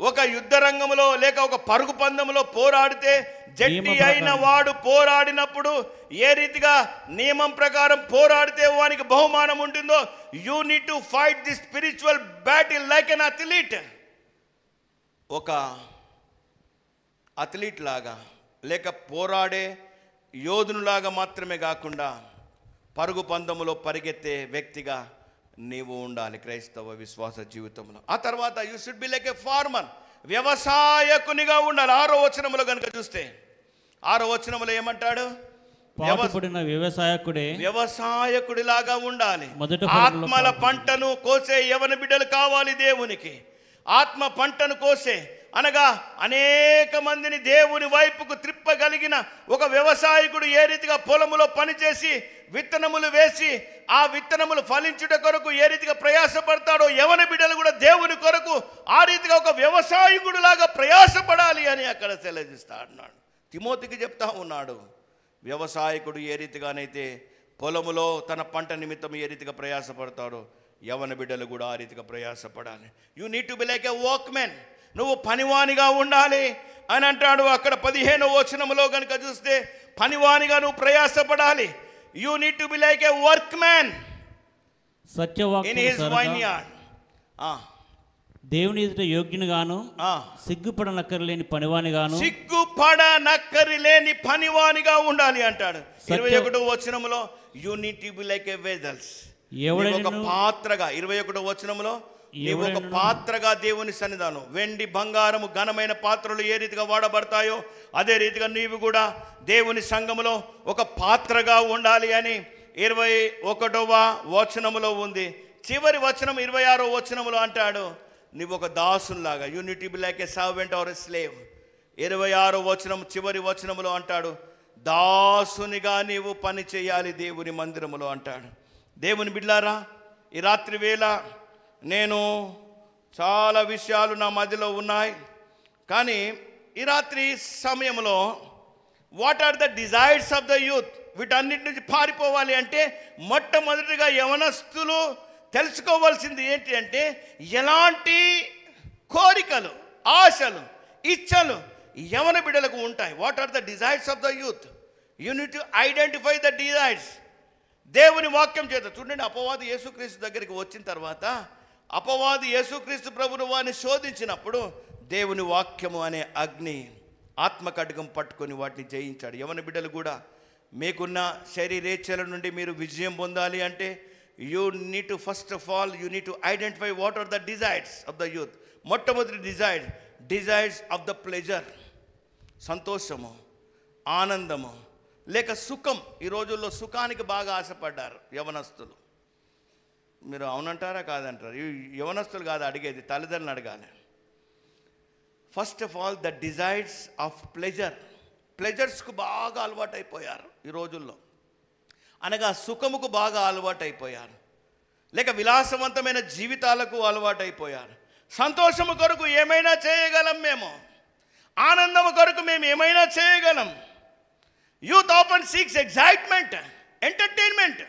ఒక యుద్ధ రంగంలో లేక ఒక పరుగు పందెంలో పోరాడితే జట్టి అయిన వాడు పోరాడినప్పుడు ఏ రీతిగా నియమం ప్రకారం పోరాడితే వానికి బహుమానం ఉంటుందో, you need to fight the spiritual battle like an athlete. ఒక అథ్లీట్ లాగా లేక పోరాడే యోధునిలాగా మాత్రమే కాకుండా పరుగు పందెములో పరిగెత్తే వ్యక్తిగా నీవు ఉండాలి క్రైస్తవ విశ్వాస జీవితంలో. ఆ తర్వాత you should be like a farmer, వ్యవసాయకునిగా ఉండాలి. 6వ వచనంలో కనుక చూస్తే 6వ వచనంలో ఏమంటాడు, వ్యవసాయకుడిలాగా ఉండాలి. ఆత్మల పంటను కోసే యవన బిడ్డలు కావాలి దేవునికి. ఆత్మ పంటను కోసే అనగా అనేక మందిని దేవుని వైపుకు త్రిప్పగలిగిన ఒక వ్యవసాయకుడు ఏ రీతిగా పొలములో పనిచేసి విత్తనములు వేసి ఆ విత్తనములు ఫలించుట కొరకు ఏ రీతిగా ప్రయాసపడతాడో, యవన బిడ్డలు కూడా దేవుని కొరకు ఆ రీతిగా ఒక వ్యవసాయకుడు లాగా ప్రయాసపడాలి అని అక్కడ సెలవిస్తా అన్నాడు. తిమోతికి చెప్తా ఉన్నాడు, వ్యవసాయకుడు ఏ రీతిగానైతే పొలములో తన పంట నిమిత్తం ఏ రీతిగా ప్రయాసపడతాడో, యవన బిడ్డలు కూడా ఆ రీతిగా ప్రయాసపడాలి. You need to be like a workmen, నువ్వు పనివానిగా ఉండాలి అని అంటాడు. అక్కడ 15వ వచనంలో కనుక చూస్తే పనివానిగా నువ్వు ప్రయాసపడాలి. You need to be like a work man in his vineyard. దేవుని ఎదుట యోగ్యునిగాను సిగ్గుపడనక్కరలేని పనివానిగా ఉండాలి అంటాడు. 21వ వచనంలో you need to be like a vessels, ఒక పాత్రగా. 21వ వచనంలో నీవు ఒక పాత్రగా దేవుని సన్నిధానం, వెండి బంగారము ఘనమైన పాత్రలు ఏ రీతిగా వాడబడతాయో అదే రీతిగా నీవు కూడా దేవుని సంఘములో ఒక పాత్రగా ఉండాలి అని 21వ వచనములో ఉంది. చివరి వచనం 26వ వచనములో అంటాడు, నీవు ఒక దాసునిలాగా, you need to be like a servant or a slave. 26వ వచనం చివరి వచనములో అంటాడు, దాసునిగా నీవు పని చేయాలి దేవుని మందిరములో అంటాడు. దేవుని బిడ్డలారా, ఈ రాత్రి వేళ నేను చాలా విషయాలు నా మధ్యలో ఉన్నాయి, కానీ ఈ రాత్రి సమయంలో what are the desires of the youth, వీటన్నిటి నుంచి పారిపోవాలి అంటే మొట్టమొదటిగా యవనస్తులు తెలుసుకోవాల్సింది ఏంటి అంటే, ఎలాంటి కోరికలు, ఆశలు, ఇచ్చలు యవన బిడ్డలకు ఉంటాయి. What are the desires of the youth? You need to identify the desires. దేవుని వాక్యం చేత చూడండి, అపవాది యేసుక్రీస్తు దగ్గరికి వచ్చిన తర్వాత అపవాది యేసుక్రీస్తు ప్రభువును వారిని శోధించినప్పుడు దేవుని వాక్యము అనే అగ్ని ఆత్మకడ్గం పట్టుకొని వాటిని జయించాడు. యవన బిడ్డలు కూడా మీకున్న శరీరేచ్ఛల నుండి మీరు విజయం పొందాలి అంటే you need to first of all you need to identify what are the desires of the youth. మొట్టమొదటి డిజైర్స్ ఆఫ్ ద ప్లెజర్, సంతోషము, ఆనందము లేక సుఖం. ఈ రోజుల్లో సుఖానికి బాగా ఆశపడ్డారు యవనస్తులు. మీరు అవునంటారా కాదంటారు? యవనస్తులు కాదు అడిగేది, తల్లిదండ్రులు అడగాలి. First of all the desires of ప్లెజర్స్కు బాగా అలవాటు అయిపోయారు ఈ రోజుల్లో. అనగా సుఖముకు బాగా అలవాటు అయిపోయారు, లేక విలాసవంతమైన జీవితాలకు అలవాటు అయిపోయారు. సంతోషము కొరకు ఏమైనా చేయగలం మేము, ఆనందము కొరకు మేము ఏమైనా చేయగలం. Youth often seeks excitement, entertainment.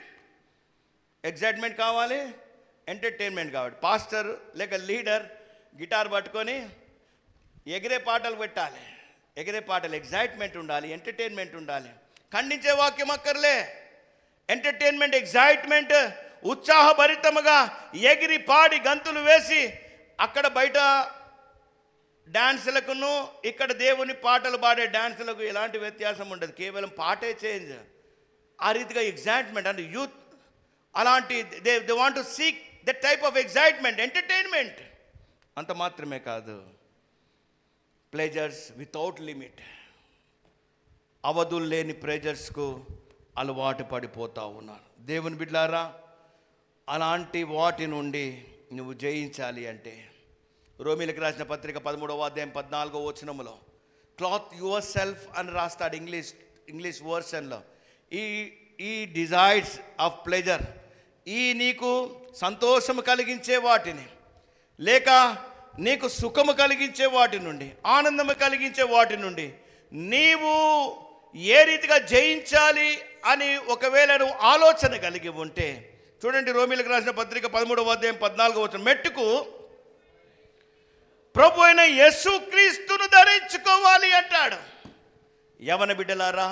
Excitement కావాలి, ఎంటర్టైన్మెంట్ కావాలి. పాస్టర్ లేక లీడర్ గిటార్ పట్టుకొని ఎగిరే పాటలు పెట్టాలి. ఎగిరే పాటలు, ఎగ్జైట్మెంట్ ఉండాలి, ఎంటర్టైన్మెంట్ ఉండాలి. ఖండించే వాక్యం అక్కర్లే. ఎంటర్టైన్మెంట్, ఎగ్జైట్మెంట్, ఉత్సాహభరితముగా ఎగిరి పాడి గంతులు వేసి అక్కడ బయట డాన్సులకును ఇక్కడ దేవుని పాటలు పాడే డాన్సులకు ఎలాంటి వ్యత్యాసం ఉండదు, కేవలం పాటే చేంజ్. ఆ రీతిగా ఎగ్జైట్మెంట్ అంటే యూత్ అలాంటి they want to seek that type of excitement, entertainment. అంత మాత్రమే కాదు, ప్లెజర్స్ వితౌట్ లిమిట్, అవధులు లేని ప్లెజర్స్కు అలవాటు పడిపోతూ ఉన్నారు. దేవుని బిడ్డలారా, అలాంటి వాటి నుండి నువ్వు జయించాలి అంటే రోమీలకు రాసిన పత్రిక 13వ అధ్యాయం 14వ వచనములో క్లాత్ యువర్ సెల్ఫ్ అని రాస్తాడు ఇంగ్లీష్ వర్షన్లో. ఈ డిజైర్స్ ఆఫ్ ప్లెజర్, ఈ నీకు సంతోషము కలిగించే వాటిని, లేక నీకు సుఖము కలిగించే వాటి నుండి, ఆనందము కలిగించే వాటి నుండి నీవు ఏ రీతిగా జయించాలి అని ఒకవేళ నువ్వు ఆలోచన కలిగి ఉంటే, చూడండి రోమీలకు రాసిన పత్రిక 13వ అధ్యాయం 14వ వచనం, మెట్టుకు ప్రభు అయిన యేసుక్రీస్తును ధరించుకోవాలి అంటాడు. యవన బిడ్డలారా,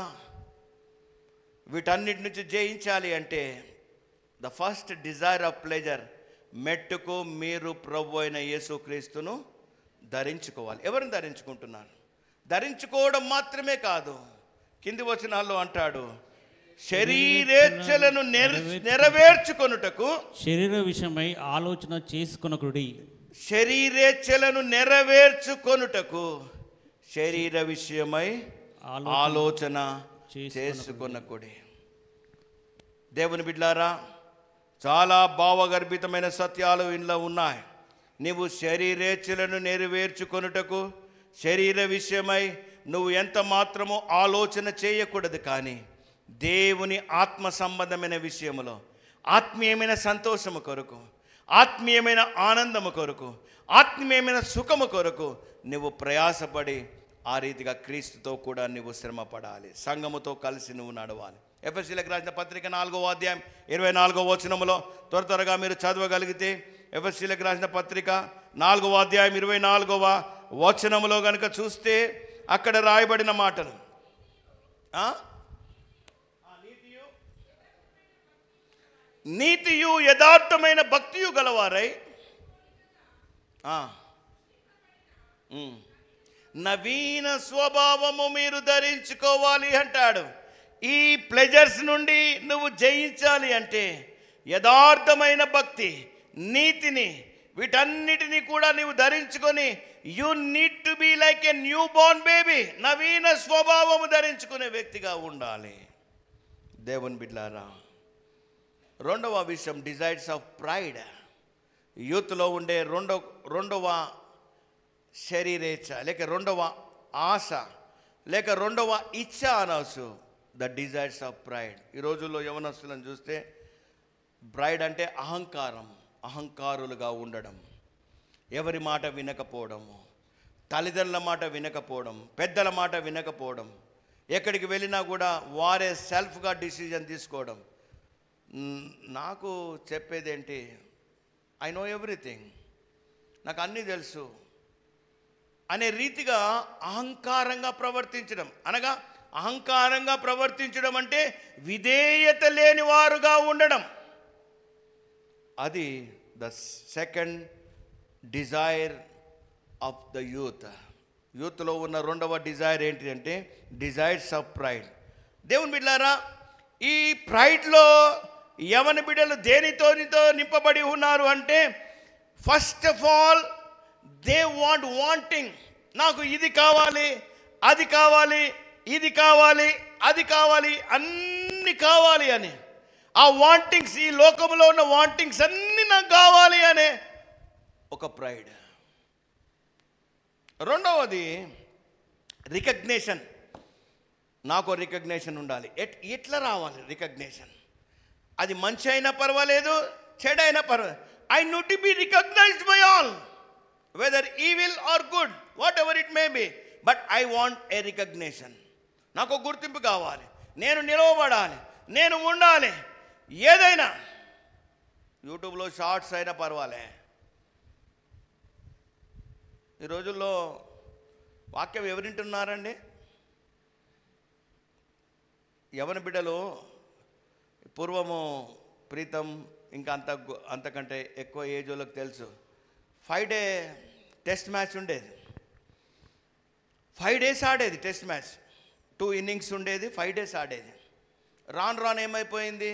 వీటన్నిటి నుంచి జయించాలి అంటే the first desire of pleasure, మెట్టుకు మీరు ప్రభు అయిన యేసుక్రీస్తును ధరించుకోవాలి. ఎవరిని ధరించుకుంటున్నారు? ధరించుకోవడం మాత్రమే కాదు, కింది వచనాల్లో అంటాడు, శరీరేచ్ఛలను నెరవేర్చుకొనుటకు, శరీర విషయమై ఆలోచన చేసుకొనకుడి, శరీరేచ్ఛలను నెరవేర్చుకొనుటకు, శరీర విషయమై ఆలోచన చేసుకొనకుడి. దేవుని బిడ్డలారా, చాలా భావగర్భితమైన సత్యాలు ఇందులో ఉన్నాయి. నీవు శరీరేచ్ఛలను నెరవేర్చుకొనుటకు, శరీర విషయమై నువ్వు ఎంత మాత్రమో ఆలోచన చేయకూడదు. కానీ దేవుని ఆత్మ సంబంధమైన విషయంలో, ఆత్మీయమైన సంతోషము కొరకు, ఆత్మీయమైన ఆనందము కొరకు, ఆత్మీయమైన సుఖము కొరకు నువ్వు ప్రయాసపడి ఆ రీతిగా క్రీస్తుతో కూడా నువ్వు శ్రమపడాలి, సంఘముతో కలిసి నువ్వు నడవాలి. ఎఫెసీయులకు రాసిన పత్రిక 4వ అధ్యాయం 24వ వచనములో త్వరగా మీరు చదవగలిగితే, ఎఫెసీయులకు రాసిన పత్రిక 4వ అధ్యాయం 24వ వచనములో కనుక చూస్తే అక్కడ రాయబడిన మాటలు, నీతియు యథార్థమైన భక్తియు గలవారై నవీన స్వభావము మీరు ధరించుకోవాలి అంటాడు. ఈ ప్లెజర్స్ నుండి నువ్వు జయించాలి అంటే యథార్థమైన భక్తి, నీతిని, వీటన్నిటినీ కూడా నువ్వు ధరించుకొని, you need to be like a new born baby, నవీన స్వభావము ధరించుకునే వ్యక్తిగా ఉండాలి. దేవుని బిడ్డలారా, రెండవ విషయం డిజైర్స్ ఆఫ్ ప్రైడ్. యూత్లో ఉండే రెండవ శరీరేచ్ఛ, లేక రెండవ ఆశ, లేక రెండవ ఇచ్ఛ అనవచ్చు, ద డిజైర్స్ ఆఫ్ ప్రైడ్. ఈ రోజుల్లో యవనస్తులను చూస్తే ప్రైడ్ అంటే అహంకారులుగా ఉండడం, ఎవరి మాట వినకపోవడము, తల్లిదండ్రుల మాట వినకపోవడం, పెద్దల మాట వినకపోవడం, ఎక్కడికి వెళ్ళినా కూడా వారే సెల్ఫ్గా డిసిజన్ తీసుకోవడం. నాకు చెప్పేది ఏంటి, ఐ నో ఎవ్రీథింగ్, నాకు అన్నీ తెలుసు అనే రీతిగా అహంకారంగా ప్రవర్తించడం. అనగా అహంకారంగా ప్రవర్తించడం అంటే విధేయత లేని వారుగా ఉండడం. అది the second desire of the యూత్లో ఉన్న రెండవ డిజైర్ ఏంటి అంటే డిజైర్స్ ఆఫ్ ప్రైడ్. దేవుని బిడ్డలారా, ఈ ప్రైడ్లో యవన బిడ్డలు దేనితో నింపబడి ఉన్నారు అంటే, first of all they wanting, నాకు ఇది కావాలి, అది కావాలి, ఇది కావాలి, అది కావాలి, అన్నీ కావాలి అని. ఆ వాంటింగ్స్, ఈ లోకంలో ఉన్న వాంటింగ్స్ అన్నీ నాకు కావాలి అనే ఒక ప్రైడ్. రెండవది రికగ్నేషన్. నాకు రికగ్నేషన్ ఉండాలి. ఎట్లా రావాలి రికగ్నేషన్? అది మంచి అయినా పర్వాలేదు, చెడైనా పర్వాలేదు. I need to be recognised by all, whether evil or good, whatever it may be, but I want a recognition. నాకు గుర్తింపు కావాలి, నేను నిలవబడాలి, నేను ఉండాలి. ఏదైనా యూట్యూబ్లో షార్ట్స్ అయినా పర్వాలే. ఈ రోజుల్లో వాక్యం ఎవరింటున్నారండి? యవన బిడ్డలు. పూర్వము ప్రీతం ఇంకా అంతకంటే ఎక్కువ ఏజ్ వాళ్ళకి తెలుసు, 5 డే టెస్ట్ మ్యాచ్ ఉండేది. 5 days ఆడేది టెస్ట్ మ్యాచ్, 2 innings ఉండేది, 5 days ఆడేది. రాను ఏమైపోయింది,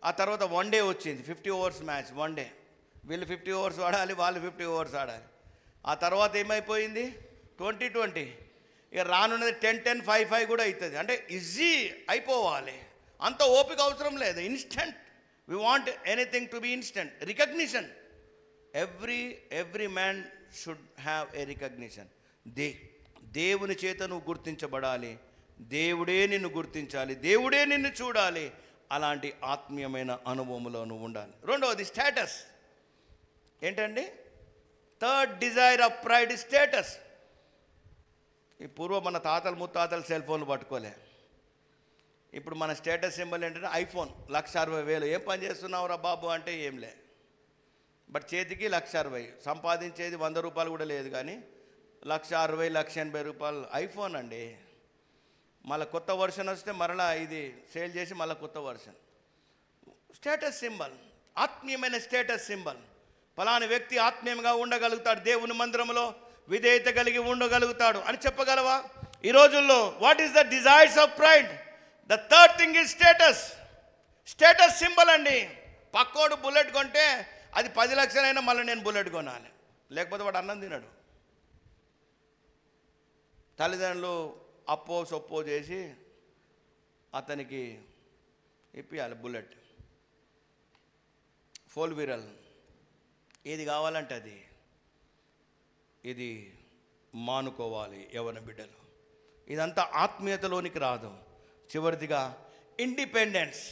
ఆ తర్వాత 1 day వచ్చింది, 50 overs మ్యాచ్, 1 day. వీళ్ళు 50 overs ఆడాలి, వాళ్ళు 50 overs ఆడాలి. ఆ తర్వాత ఏమైపోయింది 2020, ఇక రానున్నది 10-10, 5-5 కూడా అవుతుంది. అంటే ఈజీ అయిపోవాలి, అంత ఓపిక అవసరం లేదు, instant. We want anything to be instant. Recognition, every man should have a recognition. దేవుని చేత నువ్వు గుర్తించబడాలి, దేవుడే నిన్ను గుర్తించాలి, దేవుడే నిన్ను చూడాలి. అలాంటి ఆత్మీయమైన అనుభవంలో నువ్వు ఉండాలి. రెండవది స్టేటస్. ఏంటండి? Third desire of pride status. ఈ పూర్వం మన తాతలు ముత్తాతలు సెల్ ఫోన్లు పట్టుకోలే. ఇప్పుడు మన స్టేటస్ సింబల్ ఏంటంటే ఐఫోన్. 1,60,000. ఏం పని చేస్తున్నావురా బాబు అంటే ఏంలే, బట్ చేతికి 1,60,000. సంపాదించేది 100 రూపాయలు కూడా లేదు, కానీ 1,60,000, 1,80,000 రూపాయలు ఐఫోన్ అండి. మళ్ళీ కొత్త వర్షన్ వస్తే మరలా ఇది సేల్ చేసి మళ్ళీ కొత్త వర్షన్. స్టేటస్ సింబల్, ఆత్మీయమైన స్టేటస్ సింబల్. ఫలాని వ్యక్తి ఆత్మీయంగా ఉండగలుగుతాడు, దేవుని మందిరంలో విధేయత కలిగి ఉండగలుగుతాడు అని చెప్పగలవా? ఈ రోజుల్లో what is the desires of pride? The third thing is status. Status symbol అండి. పక్కోడు బుల్లెట్ కొంటే అది 10 లక్షలైనా మళ్ళీ నేను బుల్లెట్ కొనాలి, లేకపోతే వాడు అన్నం తినడు. తల్లిదండ్రులు అప్పో సొప్పో చేసి అతనికి ఇప్పియాలి బుల్లెట్, 4 వీరల్, ఏది కావాలంటే అది. ఇది మానుకోవాలి యవ్వన బిడ్డలు. ఇదంతా ఆత్మీయతలోనికి రాదు. చివరిదిగా ఇండిపెండెన్స్.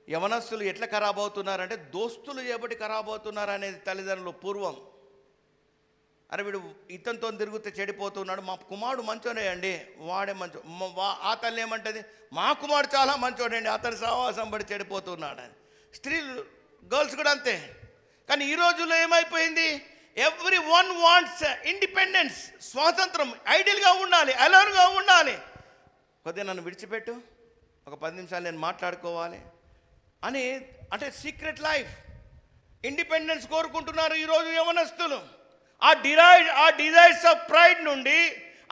యవనస్తులు ఎట్లా ఖరాబ్ అవుతున్నారంటే దోస్తులు చేయబట్టి ఖరాబ్ అవుతున్నారు అనేది తల్లిదండ్రులు పూర్వం. అరే వీడు ఇతనితో తిరుగుతే చెడిపోతున్నాడు, మా కుమారుడు మంచోనే అండి, వాడే మంచో. ఆ తల్లి ఏమంటుంది, మా కుమారుడు చాలా మంచోడండి, అతని సహవాసం పడి చెడిపోతున్నాడని. స్త్రీలు, గర్ల్స్ కూడా అంతే. కానీ ఈ రోజుల్లో ఏమైపోయింది, ఎవ్రీ వన్ వాంట్స్ ఇండిపెండెన్స్, స్వాతంత్రం. ఐడియల్గా ఉండాలి, అలోన్గా ఉండాలి. కొద్దిగా నన్ను విడిచిపెట్టు, ఒక 10 నిమిషాలు నేను మాట్లాడుకోవాలి అని. అంటే సీక్రెట్ లైఫ్, ఇండిపెండెన్స్ కోరుకుంటున్నారు ఈరోజు యవనస్తులు. ఆ డిజైర్స్ ఆఫ్ ప్రైడ్ నుండి,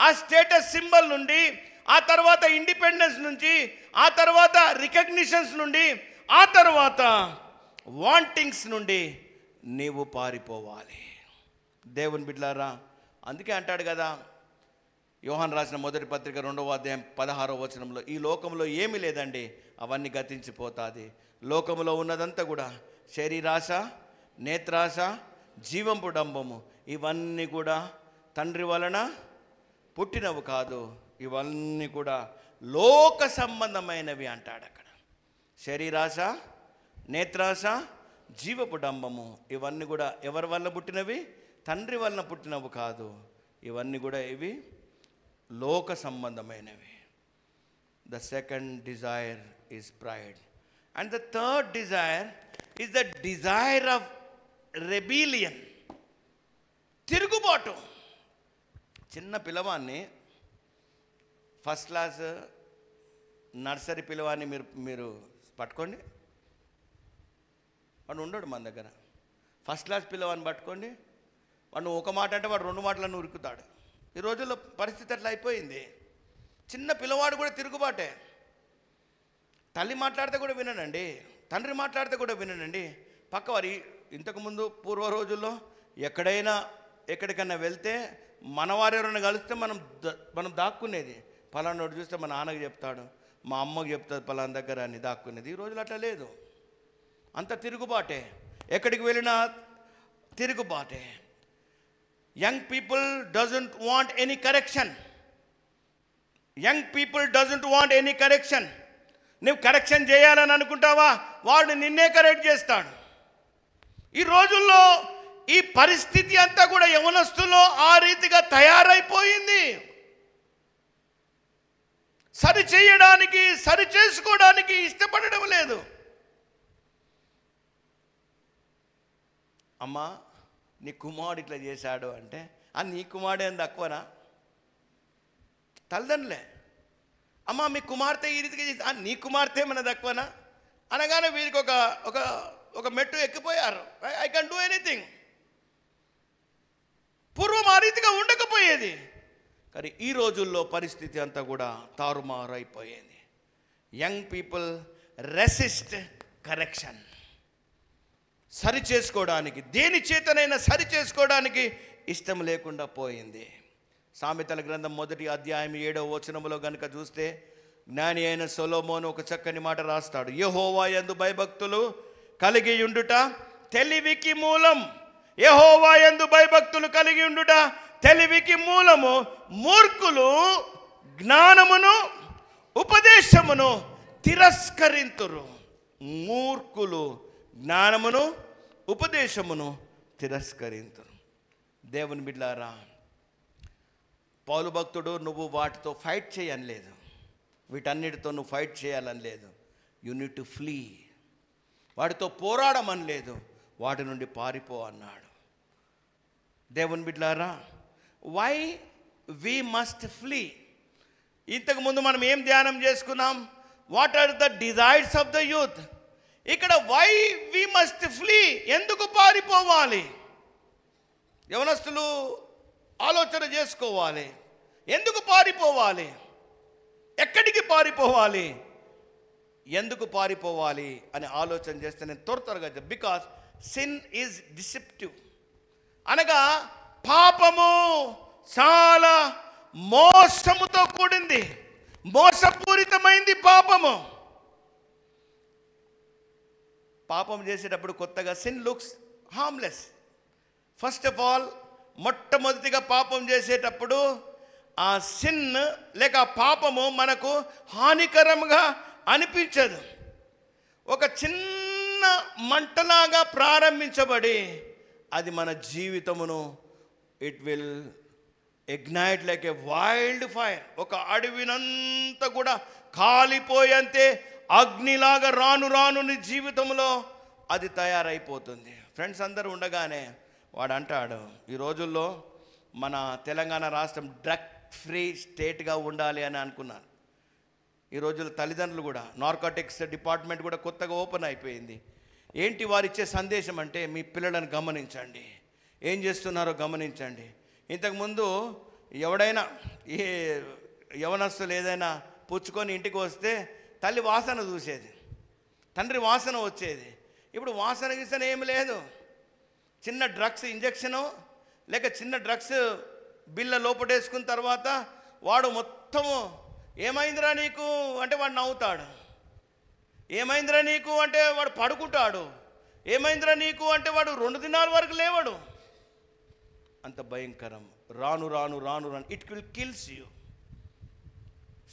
ఆ స్టేటస్ సింబల్ నుండి, ఆ తర్వాత ఇండిపెండెన్స్ నుంచి, ఆ తర్వాత రికగ్నిషన్స్ నుండి, ఆ తర్వాత వాంటింగ్స్ నుండి నీవు పారిపోవాలి. దేవుని బిడ్డలారా, అందుకే అంటాడు కదా యోహాను రాసిన మొదటి పత్రిక 2వ అధ్యాయం 16వ వచనంలో, ఈ లోకంలో ఏమీ లేదండి, అవన్నీ గతించిపోతుంది. లోకంలో ఉన్నదంతా కూడా శరీరాశ, నేత్రాశ, జీవంపు డంబము, ఇవన్నీ కూడా తండ్రి వలన పుట్టినవి కాదు, ఇవన్నీ కూడా లోక సంబంధమైనవి అంటాడు అక్కడ. శరీరాశ, నేత్రాశ, జీవపు డంబము, ఇవన్నీ కూడా ఎవరి వల్ల పుట్టినవి? తండ్రి వలన పుట్టినవి కాదు. ఇవన్నీ కూడా ఇవి లోక సంబంధమైనవి. The second desire is pride. And the third desire is the desire of rebellion, తిరుగుబాటు. చిన్న పిల్లవాన్ని, ఫస్ట్ క్లాస్ నర్సరీ పిల్లవాన్ని మీరు పట్టుకోండి, వాడు ఉండడు మన దగ్గర. ఫస్ట్ క్లాస్ పిల్లవాడిని పట్టుకోండి, వాడు ఒక మాట అంటే వాడు 2 మాటలను ఉరుకుతాడు. ఈ రోజుల్లో పరిస్థితి అట్లా అయిపోయింది. చిన్న పిల్లవాడు కూడా తిరుగుబాటే. తల్లి మాట్లాడితే కూడా వినడండి, తండ్రి మాట్లాడితే కూడా వినడండి. పక్కవారి ఇంతకుముందు పూర్వ రోజుల్లో ఎక్కడికైనా వెళ్తే మనవారు ఎవరైనా కలిస్తే మనం దాక్కునేది. పలానాడు చూస్తే మా నాన్నకి చెప్తాడు, మా అమ్మకి చెప్తాడు పలానా దగ్గర అని దాక్కునేది. ఈ రోజులు అట్లా లేదు, అంత తిరుగుబాటే. ఎక్కడికి వెళ్ళినా తిరుగుబాటే. Young people doesn't want any correction. నువ్వు కరెక్షన్ చేయాలని అనుకుంటావా, వాడు నిన్నే కరెక్ట్ చేస్తాడు. ఈ రోజుల్లో ఈ పరిస్థితి అంతా కూడా యవనస్తుల్లో ఆ రీతిగా తయారైపోయింది. సరి చేయడానికి, సరి చేసుకోవడానికి ఇష్టపడడం లేదు. అమ్మా నీ కుమారుడు ఇట్లా చేశాడు అంటే, నీ కుమారుడు ఏం తక్కువనా? తల్లిదండ్రులే, అమ్మ మీ కుమార్తె ఈ రీతిగా చేసి, నీ కుమార్తె ఏమన్నా తక్కువనా అనగానే వీరికి ఒక మెట్టు ఎక్కిపోయారు. I can do anything. పూర్వం ఆ రీతిగా ఉండకపోయేది. కానీ ఈ రోజుల్లో పరిస్థితి అంతా కూడా తారుమారు అయిపోయింది. Young people resist correction. సరి చేసుకోవడానికి, దేని చేతనైనా సరి చేసుకోవడానికి ఇష్టం లేకుండా పోయింది. సామెతల గ్రంథం 1వ అధ్యాయం 7వ వచనములో గనుక చూస్తే జ్ఞాని అయిన సొలొమోను ఒక చక్కని మాట రాస్తాడు. యెహోవా యందు భయభక్తులు కలిగి ఉండుట తెలివికి మూలం. యెహోవా యందు భయభక్తులు కలిగి ఉండుట తెలివికి మూలము. మూర్ఖులు జ్ఞానమును ఉపదేశమును తిరస్కరింతురు. మూర్ఖులు జ్ఞానమును ఉపదేశమును తిరస్కరింతురు. దేవుని బిడ్డలారా, పౌలు భక్తుడు నువ్వు వాటితో ఫైట్ చేయని లేదు, వీటన్నిటితో నువ్వు ఫైట్ చేయాలని లేదు. You need to flea. వాటితో పోరాడమని లేదు, వాటి నుండి పారిపో అన్నాడు. దేవుని బిడ్డలారా, వై వి మస్ట్ ఫ్లీ. ఇంతకుముందు మనం ఏం ధ్యానం చేసుకున్నాం? What are the desires of the youth. ఇక్కడ వై వి మస్ట్ ఫ్లీ, ఎందుకు పారిపోవాలి? యవనస్తులు ఆలోచన చేసుకోవాలి. ఎందుకు పారిపోవాలి? ఎక్కడికి పారిపోవాలి? ఎందుకు పారిపోవాలి అని ఆలోచన చేస్తే నేను త్వరగా బికాస్ సిన్ ఈజ్ డిసెప్టివ్. అనగా పాపము చాలా మోసముతో కూడింది, మోసపూరితమైంది పాపము. పాపం చేసేటప్పుడు కొత్తగా sin looks harmless. First of all, మొట్టమొదటిగా పాపం చేసేటప్పుడు ఆ సిన్ లేక పాపము మనకు హానికరంగా అనిపించదు. ఒక చిన్న మంటలాగా ప్రారంభించబడి అది మన జీవితమును it will ignite like A wild fire. ఒక అడవినంతా కూడా కాలిపోయేంతే అగ్నిలాగా రాను రాను నీ జీవితంలో అది తయారైపోతుంది. ఫ్రెండ్స్ అందరూ ఉండగానే వాడు అంటాడు, ఈ రోజుల్లో మన తెలంగాణ రాష్ట్రం డ్రగ్ ఫ్రీ స్టేట్గా ఉండాలి అని అనుకున్నాను. ఈ రోజుల్లో తల్లిదండ్రులు కూడా, నార్కోటిక్స్ డిపార్ట్మెంట్ కూడా కొత్తగా ఓపెన్ అయిపోయింది. ఏంటి వారిచ్చే సందేశం అంటే, మీ పిల్లలను గమనించండి, ఏం చేస్తున్నారో గమనించండి. ఇంతకుముందు ఎవడైనా ఏ యవనస్తులు ఏదైనా పుచ్చుకొని ఇంటికి వస్తే తల్లి వాసన చూసేది, తండ్రి వాసన వచ్చేది. ఇప్పుడు వాసన గీసన ఏమి లేదు. చిన్న డ్రగ్స్ ఇంజెక్షను లేక చిన్న డ్రగ్స్ బిల్ల లోపటేసుకున్న తర్వాత వాడు మొత్తము ఏమైందిరా నీకు అంటే వాడు నవ్వుతాడు, ఏమైందిరా నీకు అంటే వాడు పడుకుంటాడు, ఏమైందిరా నీకు అంటే వాడు 2 దినాల వరకు లేవాడు. అంత భయంకరం. రాను రాను రాను రాను it will kills you.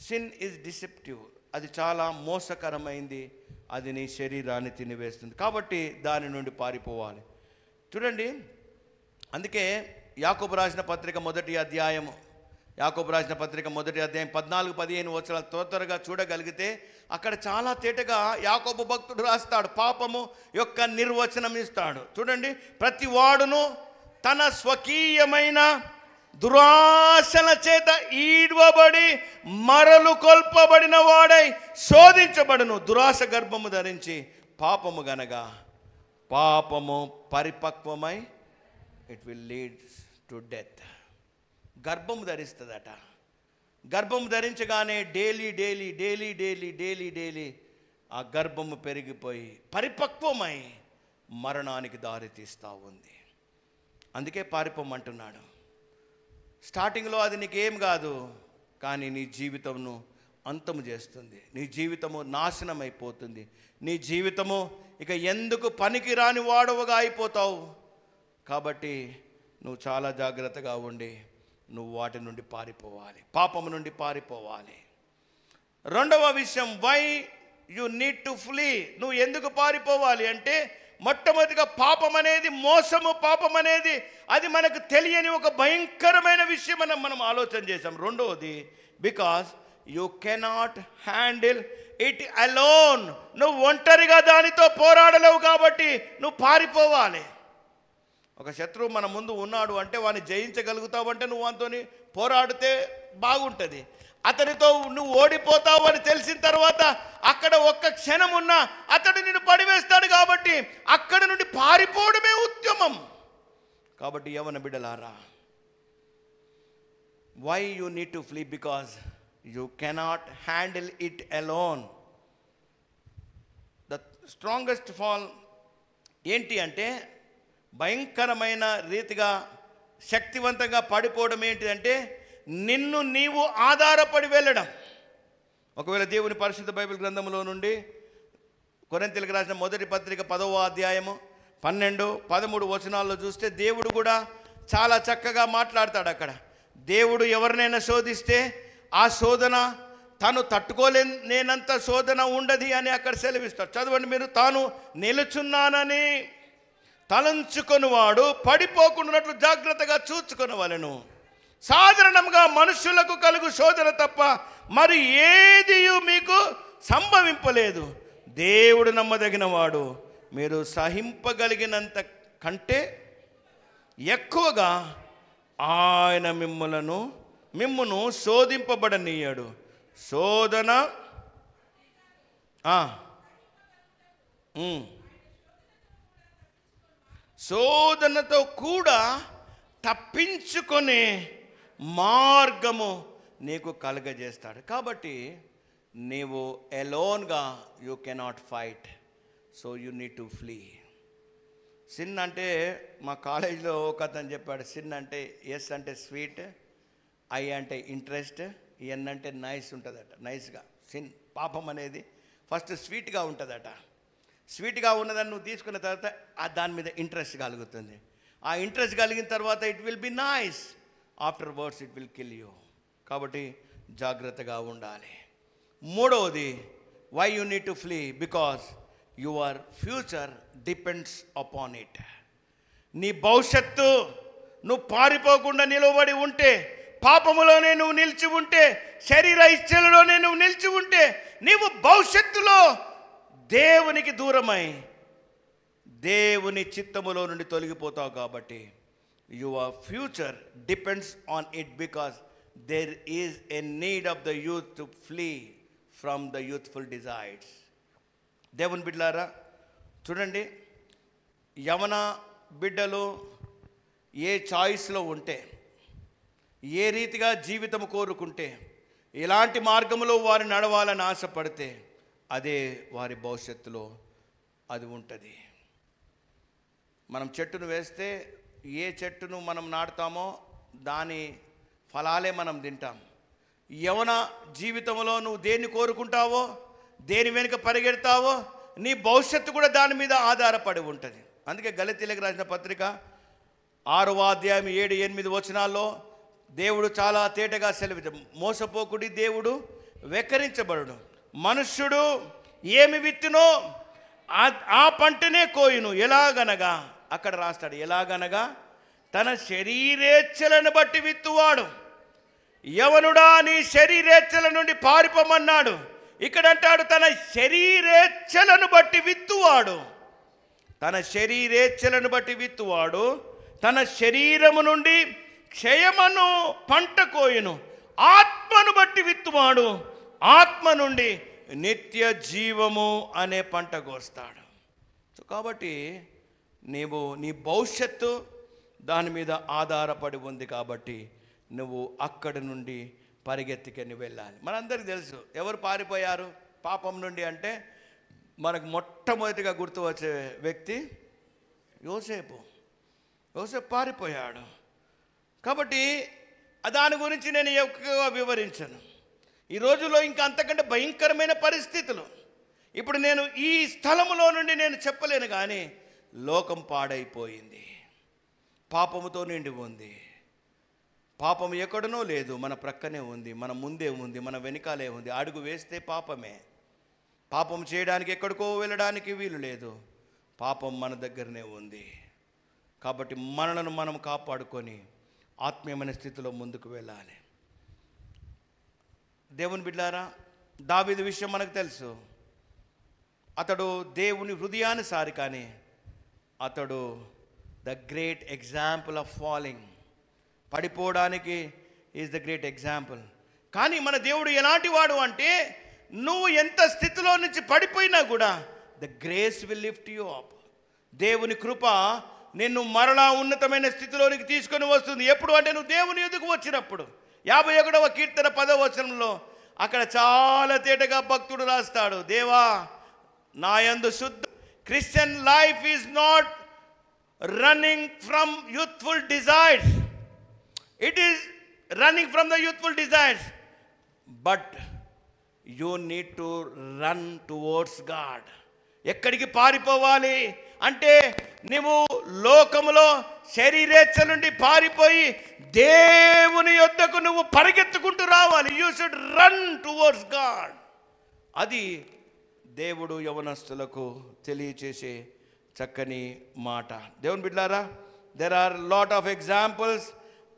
Sin is deceptive. అది చాలా మోసకరమైంది, అది నీ శరీరాన్ని తినివేస్తుంది. కాబట్టి దాని నుండి పారిపోవాలి. చూడండి, అందుకే యాకోబు రాసిన పత్రిక 1వ అధ్యాయము, యాకోబు రాసిన పత్రిక 1వ అధ్యాయం 14-15 వచనాలు త్వరగా చూడగలిగితే అక్కడ చాలా తేటగా యాకోబు భక్తుడు రాస్తాడు, పాపము యొక్క నిర్వచనం ఇస్తాడు. చూడండి, ప్రతి వాడును తన స్వకీయమైన దురాశల చేత ఈడ్వబడి మరలు కొల్పబడిన వాడై శోధించబడును. దురాశ గర్భము ధరించి పాపము గనగా పాపము పరిపక్వమై it will leads to death. గర్భము ధరిస్తుందట. గర్భము ధరించగానే daily daily daily daily daily daily ఆ గర్భము పెరిగిపోయి పరిపక్వమై మరణానికి దారి తీస్తూ ఉంది. అందుకే పారిపోమంటున్నాడు. స్టార్టింగ్లో అది నీకేం కాదు, కానీ నీ జీవితంను అంతము చేస్తుంది. నీ జీవితము నాశనం అయిపోతుంది. నీ జీవితము ఇక ఎందుకు పనికి రాని వాడవుగా అయిపోతావు. కాబట్టి నువ్వు చాలా జాగ్రత్తగా ఉండి నువ్వు వాటి నుండి పారిపోవాలి, పాపము నుండి పారిపోవాలి. రెండవ విషయం, why you need to flee. నువ్వు ఎందుకు పారిపోవాలి అంటే, మొట్టమొదటిగా పాపం అనేది, మోసము, పాపం అనేది అది మనకు తెలియని ఒక భయంకరమైన విషయం అని మనం ఆలోచన చేసాం. రెండవది, because you cannot handle it alone. నువ్వు ఒంటరిగా దానితో పోరాడలేవు కాబట్టి నువ్వు పారిపోవాలి. ఒక శత్రువు మన ముందు ఉన్నాడు అంటే వాడిని జయించగలుగుతావు అంటే నువ్వు అంతోని పోరాడితే బాగుంటుంది. అతనితో నువ్వు ఓడిపోతావు అని తెలిసిన తర్వాత అక్కడ ఒక్క క్షణం ఉన్నా అతడు నిన్ను పడివేస్తాడు. కాబట్టి అక్కడ నుండి పారిపోవడమే ఉత్తమం. కాబట్టి యవన బిడ్డలారా, why you need to flee? Because you cannot handle it alone. The strongest fall ఏంటి అంటే, భయంకరమైన రీతిగా శక్తివంతంగా పడిపోవడం ఏంటిదంటే, నిన్ను నీవు ఆధారపడి వెళ్ళడం. ఒకవేళ దేవుని పరిశుద్ధ బైబిల్ గ్రంథంలో నుండి కొరింథీయులకు రాసిన మొదటి పత్రిక 10వ అధ్యాయము 12, 13 వచనాల్లో చూస్తే దేవుడు కూడా చాలా చక్కగా మాట్లాడతాడు. అక్కడ దేవుడు ఎవరినైనా శోధిస్తే ఆ శోధన తాను తట్టుకోలేనంత శోధన ఉండదు అని అక్కడ సెలవిస్తాడు. చదవండి మీరు. తాను నిలుచున్నానని తలంచుకొనివాడు పడిపోకుండానట్లు జాగ్రత్తగా చూచుకొనవలెను. సాధారణంగా మనుషులకు కలుగు శోధన తప్ప మరి ఏది మీకు సంభవింపలేదు. దేవుడు నమ్మదగిన వాడు, మీరు సహింపగలిగినంత కంటే ఎక్కువగా ఆయన మిమ్మును శోధింపబడనీయడు. శోధన శోధనతో కూడా తప్పించుకునే మార్గము నీకు కలుగజేస్తాడు. కాబట్టి నీవు ఎలోన్గా you cannot fight. So you need to flee. Sin అంటే మా కాలేజీలో ఒక అతను చెప్పాడు, సిన్ అంటే ఎస్ అంటే స్వీట్, ఐ అంటే ఇంట్రెస్ట్, ఎన్ అంటే నైస్ ఉంటుందట. నైస్గా సిన్, పాపం అనేది ఫస్ట్ స్వీట్గా ఉంటుందట. స్వీట్గా ఉన్నదాన్ని నువ్వు తీసుకున్న తర్వాత దాని మీద ఇంట్రెస్ట్ కలుగుతుంది. ఆ ఇంట్రెస్ట్ కలిగిన తర్వాత it will be nice, afterwards it will kill you. కాబట్టి జాగ్రత్తగా ఉండాలి. మూడవది, why you need to flee? Because your future depends upon it. నీ భవిష్యత్తు నువ్వు పారిపోకుండా నిలబడి ఉంటే, పాపములోనే నువ్వు నిలిచి ఉంటే, శరీర ఇచ్ఛలలోనే నువ్వు నిలిచి ఉంటే, నీవు భవిష్యత్తులో దేవునికి దూరమై దేవుని చిత్తములో నుండి తొలగిపోతావు. కాబట్టి your future depends on it. Because there is a need of the youth to flee from the youthful desires. దేవుని బిడ్డలారా చూడండి, యవన బిడ్డలు ఏ చాయిస్లో ఉంటే, ఏ రీతిగా జీవితం కోరుకుంటే, ఎలాంటి మార్గంలో వారు నడవాలని ఆశపడితే అదే వారి భవిష్యత్తులో అది ఉంటుంది. మనం చెట్టును వేస్తే ఏ చెట్టును మనం నాటుతామో దాని ఫలాలే మనం తింటాం. యవన జీవితంలో నువ్వు దేన్ని కోరుకుంటావో, దేని వెనుక పరిగెడతావో, నీ భవిష్యత్తు కూడా దాని మీద ఆధారపడి ఉంటుంది. అందుకే గలతీయులకు రాసిన పత్రిక 6వ అధ్యాయం 7, 8 వచనాల్లో దేవుడు చాలా తేటగా సెలవిచ్చాడు. మోసపోకుడి, దేవుడు వెక్కరించబడును. మనుష్యుడు ఏమి విత్తునో ఆ పంటనే కోయును. ఎలాగనగా అక్కడ రాస్తాడు, ఎలాగనగా తన శరీరేచ్ఛలను బట్టి విత్తువాడు. యవనుడా, నీ శరీరేచ్ఛల నుండి పారిపోమన్నాడు. ఇక్కడ అంటాడు, తన శరీరేచ్ఛలను బట్టి విత్తువాడు. తన శరీరేచ్ఛలను బట్టి విత్తువాడు తన శరీరము నుండి క్షయమను పంట కోయును. ఆత్మను బట్టి విత్తువాడు ఆత్మ నుండి నిత్య జీవము అనే పంట కోస్తాడు. సో కాబట్టి నీవు నీ భవిష్యత్తు దాని మీద ఆధారపడి ఉంది. కాబట్టి నువ్వు అక్కడి నుండి పరిగెత్తికని వెళ్ళాలి. మనందరికీ తెలుసు ఎవరు పారిపోయారు పాపం నుండి అంటే, మనకు మొట్టమొదటిగా గుర్తు వచ్చే వ్యక్తి యోసేపు. యోసేపు పారిపోయాడు. కాబట్టి దాని గురించి నేను ఎక్కువగా వివరించను. ఈ రోజుల్లో ఇంకా అంతకంటే భయంకరమైన పరిస్థితులు. ఇప్పుడు నేను ఈ స్థలములో నుండి నేను చెప్పలేను, కానీ లోకం పాడైపోయింది, పాపముతో నిండి ఉంది. పాపం ఎక్కడనో లేదు, మన ప్రక్కనే ఉంది, మన ముందే ఉంది, మన వెనకాలే ఉంది. అడుగు వేస్తే పాపమే. పాపం చేయడానికి ఎక్కడికో వెళ్ళడానికి వీలు లేదు, పాపం మన దగ్గరనే ఉంది. కాబట్టి మనలను మనం కాపాడుకొని ఆత్మీయమైన స్థితిలో ముందుకు వెళ్ళాలి. దేవుని బిడ్డలారా, దావీదు విషయం మనకు తెలుసు. అతడు దేవుని హృదయానుసారి, కానీ అతడు the great example of falling. పడిపోవడానికి ఈజ్ ద గ్రేట్ ఎగ్జాంపుల్. కానీ మన దేవుడు ఎలాంటి వాడు అంటే, నువ్వు ఎంత స్థితిలో నుంచి పడిపోయినా కూడా the grace will lift you up. దేవుని కృప నిన్ను మరలా ఉన్నతమైన స్థితిలోనికి తీసుకొని వస్తుంది. ఎప్పుడు అంటే నువ్వు దేవుని ఎదుగు వచ్చినప్పుడు. 51వ కీర్తన 10వ వచనంలో అక్కడ చాలా తేటగా భక్తుడు రాస్తాడు, దేవా నా యందు శుద్ధ. Christian life is not running from youthful desires, it is running from the youthful desires, but you need to run towards God. ఎక్కడికి పారిపోవాలి అంటే నువ్వు లోకములో శరీరేచ్ఛ నుండి పారిపోయి దేవుని యొద్దకు నువ్వు పరిగెత్తుకుంటూ రావాలి. You should run towards God. అది దేవుడు యవనస్తులకు తెలియచేసే చక్కని మాట. దేవుని బిడ్డలారా, there are lot of examples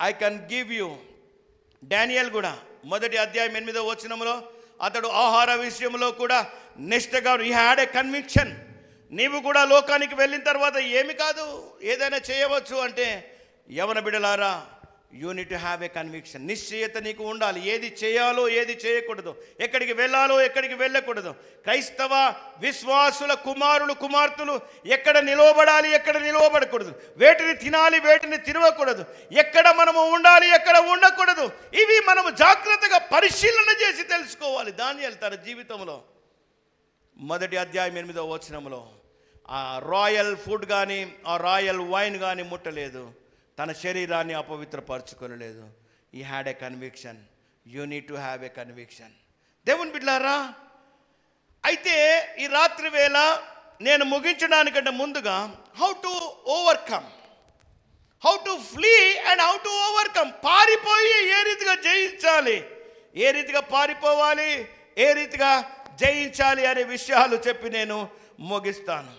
I can give you. Daniel కూడా 1వ అధ్యాయం 8వ వచనంలో అతడు ఆహార విషయంలో కూడా నిష్ఠగా, హీ హ్యాడ్ ఏ కన్విక్షన్. నీవు కూడా లోకానికి వెళ్ళిన తర్వాత ఏమి కాదు ఏదైనా చేయవచ్చు అంటే, యవన బిడ్డలారా, you need to have a conviction. నిశ్చయత నీకు ఉండాలి, ఏది చేయాలో ఏది చేయకూడదు, ఎక్కడికి వెళ్ళాలో ఎక్కడికి వెళ్ళకూడదు. క్రైస్తవ విశ్వాసుల కుమారులు కుమార్తెలు ఎక్కడ నిలవబడాలి ఎక్కడ నిలవబడకూడదు, వేటిని తినాలి వేటిని తినకూడదు, ఎక్కడ మనము ఉండాలి ఎక్కడ ఉండకూడదు, ఇవి మనము జాగ్రత్తగా పరిశీలన చేసి తెలుసుకోవాలి. దానియేలు తన జీవితంలో 1వ అధ్యాయం 8వ వచనంలో ఆ రాయల్ ఫుడ్ కానీ ఆ రాయల్ వైన్ కానీ ముట్టలేదు, తన శరీరాన్ని అపవిత్రపరచుకోలేదు. ఈ had a conviction. You need to have a conviction. దేవుని బిడ్డలారా, అయితే ఈ రాత్రి వేళ నేను ముగించడానికంటే ముందుగా how to overcome, how to flea and how to overcome. పారిపోయి ఏ రీతిగా జయించాలి, ఏ రీతిగా పారిపోవాలి, ఏ రీతిగా జయించాలి అనే విషయాలు చెప్పి నేను ముగిస్తాను.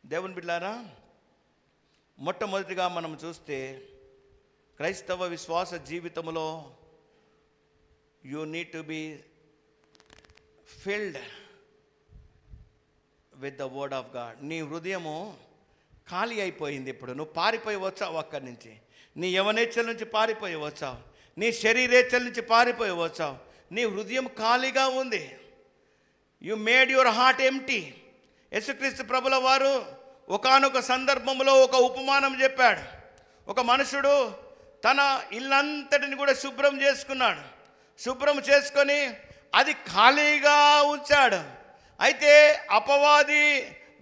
దేవుని బిడ్డలారా, మొట్టమొదటిగా మనం చూస్తే క్రైస్తవ విశ్వాస జీవితంలో you need to be filled with the word of God. నీ హృదయము ఖాళీ అయిపోయింది. ఇప్పుడు నువ్వు పారిపోయి వచ్చావు అక్కడి నుంచి, నీ యవనేచ్ఛల నుంచి పారిపోయి వచ్చావు, నీ శరీరేచ్ఛల నుంచి పారిపోయి వచ్చావు, నీ హృదయం ఖాళీగా ఉంది. You made your heart empty. యేసుక్రీస్తు ప్రభుల వారు ఒకానొక సందర్భంలో ఒక ఉపమానం చెప్పాడు. ఒక మనుషుడు తన ఇల్లంతటిని కూడా శుభ్రం చేసుకున్నాడు. శుభ్రం చేసుకొని అది ఖాళీగా ఉంచాడు. అయితే అపవాది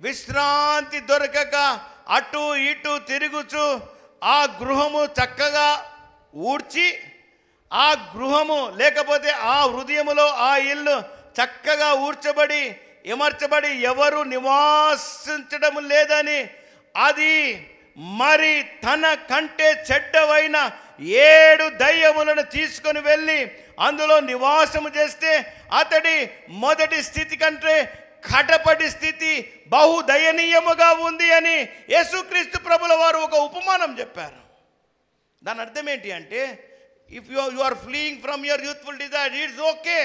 విశ్రాంతి దొరకక అటు ఇటు తిరుగుచు ఆ గృహము చక్కగా ఊడ్చి, ఆ గృహము లేకపోతే ఆ హృదయములో ఆ ఇల్లు చక్కగా ఊడ్చబడి ఎమర్చబడి ఎవరు నివాసించడం లేదని, అది మరి తన కంటే చెడ్డవైన 7 దయ్యములను తీసుకొని వెళ్ళి అందులో నివాసము చేస్తే అతడి మొదటి స్థితి కంటే కడపటి స్థితి బహు దయనీయముగా ఉంది అని యేసుక్రీస్తు ప్రభుల వారు ఒక ఉపమానం చెప్పారు. దాని అర్థం ఏంటి అంటే, if you are fleeing from your youthful desire, it's okay.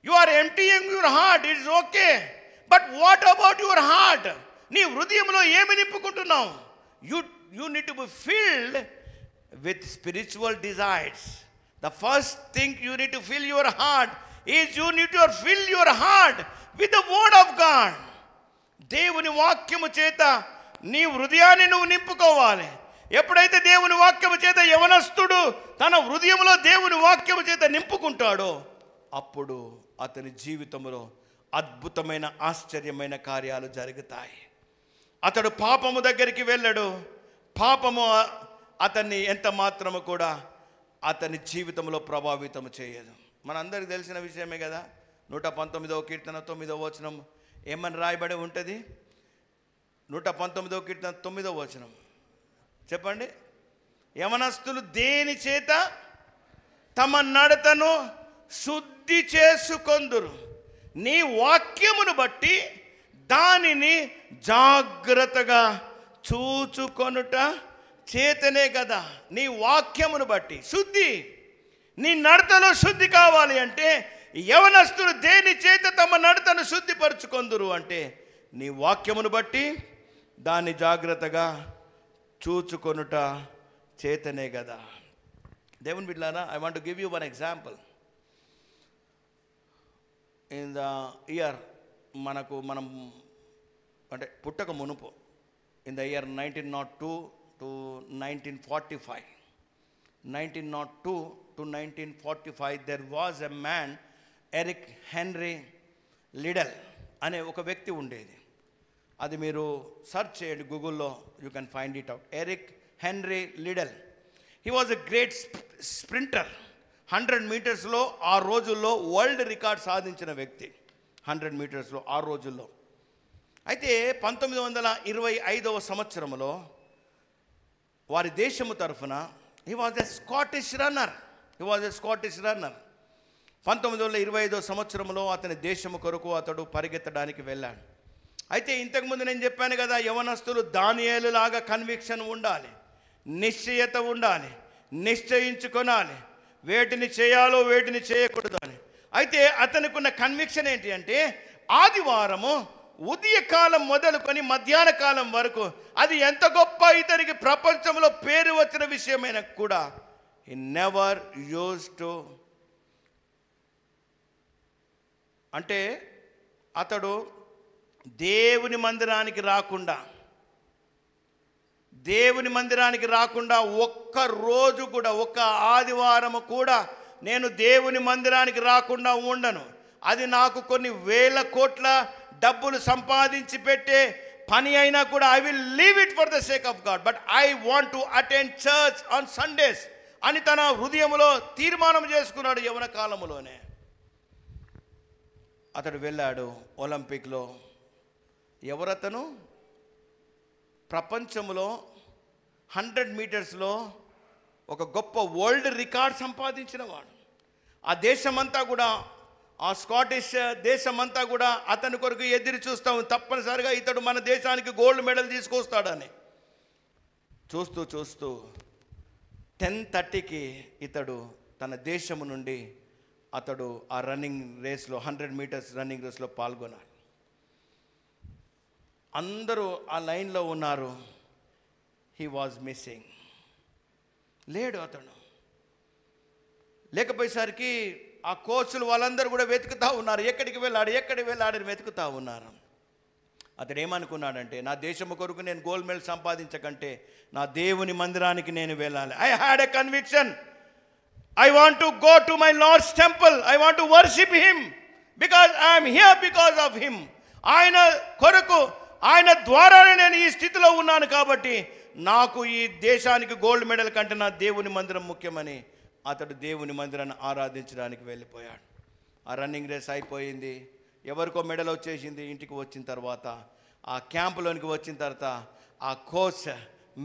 You are emptying your heart, it's okay. But what about your heart? నీ హృదయంలో ఏమి నింపుకుంటున్నావు? You need to be filled with spiritual desires. The first thing you need to fill your heart is you need to fill your heart with the word of God. దేవుని వాక్యము చేత నీ హృదయాన్ని నువ్వు నింపుకోవాలి. ఎప్పుడైతే దేవుని వాక్యము చేత యవనస్తుడు తన హృదయంలో దేవుని వాక్యము చేత నింపుకుంటాడో అప్పుడు అతని జీవితంలో అద్భుతమైన ఆశ్చర్యమైన కార్యాలు జరుగుతాయి. అతడు పాపము దగ్గరికి వెళ్ళడు. పాపము అతన్ని ఎంత మాత్రము కూడా అతని జీవితంలో ప్రభావితం చేయదు. మనందరికీ తెలిసిన విషయమే కదా. 119వ కీర్తన 9వ వచనం ఏమని రాయబడి ఉంటుంది? 119వ కీర్తన 9వ వచనం చెప్పండి. యవనస్తులు దేని చేత తమ నడతను శుద్ధి చేసుకొందురు, నీ వాక్యమును బట్టి దానిని జాగ్రత్తగా చూచుకొనుట చేతనే కదా. నీ వాక్యమును బట్టి శుద్ధి, నీ నడతలో శుద్ధి కావాలి అంటే యవనస్తులు దేని చేత తమ నడతను శుద్ధిపరచుకొందురు అంటే నీ వాక్యమును బట్టి దాన్ని జాగ్రత్తగా చూచుకొనుట చేతనే కదా. దేవుని బిడ్డలారా, I want to give you one example. In the year మనం అంటే పుట్టక మునుపు, in the year 1902 to 1945, 1902 to 1945 there was a man, Eric Henry Liddell అనే ఒక వ్యక్తి ఉండేది. అది మీరు సెర్చ్ చేయండి గూగుల్లో, you can find it out. Eric Henry Liddell. He was a great sprinter. 100 మీటర్స్లో ఆ రోజుల్లో వరల్డ్ రికార్డ్ సాధించిన వ్యక్తి, 100 మీటర్స్లో ఆ రోజుల్లో. అయితే 1925వ సంవత్సరంలో వారి దేశము తరఫున he was a Scottish runner. 1925వ సంవత్సరంలో అతని దేశము కొరకు అతడు పరిగెత్తడానికి వెళ్ళాడు. అయితే ఇంతకుముందు నేను చెప్పాను కదా, యవనస్తులు దానియేలు లాగా కన్విక్షన్ ఉండాలి, నిశ్చయత ఉండాలి, నిశ్చయించుకొనాలి వేటిని చేయాలో వేటిని చేయకూడదు అని. అయితే అతనికి ఉన్న కన్విక్షన్ ఏంటి అంటే, ఆదివారము ఉదయకాలం మొదలుకొని మధ్యాహ్న కాలం వరకు, అది ఎంత గొప్ప ఇతనికి ప్రపంచంలో పేరు వచ్చిన విషయమైన కూడా, he never used to, అంటే అతడు దేవుని మందిరానికి రాకుండా ఒక్క రోజు కూడా, ఒక్క ఆదివారము కూడా నేను దేవుని మందిరానికి రాకుండా ఉండను. అది నాకు కొన్ని వేల కోట్ల డబ్బులు సంపాదించి పెట్టే పని అయినా కూడా, I will leave it for the sake of God, but I want to attend church on Sundays అని తన హృదయంలో తీర్మానం చేసుకున్నాడు యవన కాలంలోనే. అతడు వెళ్ళాడు ఒలింపిక్లో. ఎవరతను? ప్రపంచంలో 100 మీటర్స్లో ఒక గొప్ప వరల్డ్ రికార్డ్ సంపాదించిన వాడు. ఆ దేశమంతా కూడా, ఆ స్కాటిష్ దేశమంతా కూడా అతని కొరకు ఎదురు చూస్తాం, తప్పనిసరిగా ఇతడు మన దేశానికి గోల్డ్ మెడల్ తీసుకొస్తాడని. చూస్తూ 10:30కి ఇతడు తన దేశము నుండి అతడు ఆ రన్నింగ్ రేస్లో, 100 మీటర్స్ రన్నింగ్ రేస్లో పాల్గొన్నాడు. అందరూ ఆ లైన్లో ఉన్నారు. He was missing. లేడు అతను. లేకపోయేసరికి ఆ కోచ్లు వాళ్ళందరూ కూడా వెతుకుతూ ఉన్నారు, ఎక్కడికి వెళ్ళాడని వెతుకుతూ ఉన్నారు. అతడు ఏమనుకున్నాడంటే, నా దేశము కొరకు నేను గోల్డ్ మెడల్ సంపాదించకంటే నా దేవుని మందిరానికి నేను వెళ్ళాలి. I had a conviction. I want to go to my Lord's temple. I want to worship him because I am here because of him. ఆయన కొరకు, ఆయన ద్వారానే నేను ఈ స్థితిలో ఉన్నాను కాబట్టి నాకు ఈ దేశానికి గోల్డ్ మెడల్ కంటే నా దేవుని మందిరం ముఖ్యమని అతడు దేవుని మందిరాన్ని ఆరాధించడానికి వెళ్ళిపోయాడు. ఆ రన్నింగ్ రేస్ అయిపోయింది, ఎవరికో మెడల్ వచ్చేసింది. ఇంటికి వచ్చిన తర్వాత, ఆ క్యాంపులోనికి వచ్చిన తర్వాత, ఆ కోచ్,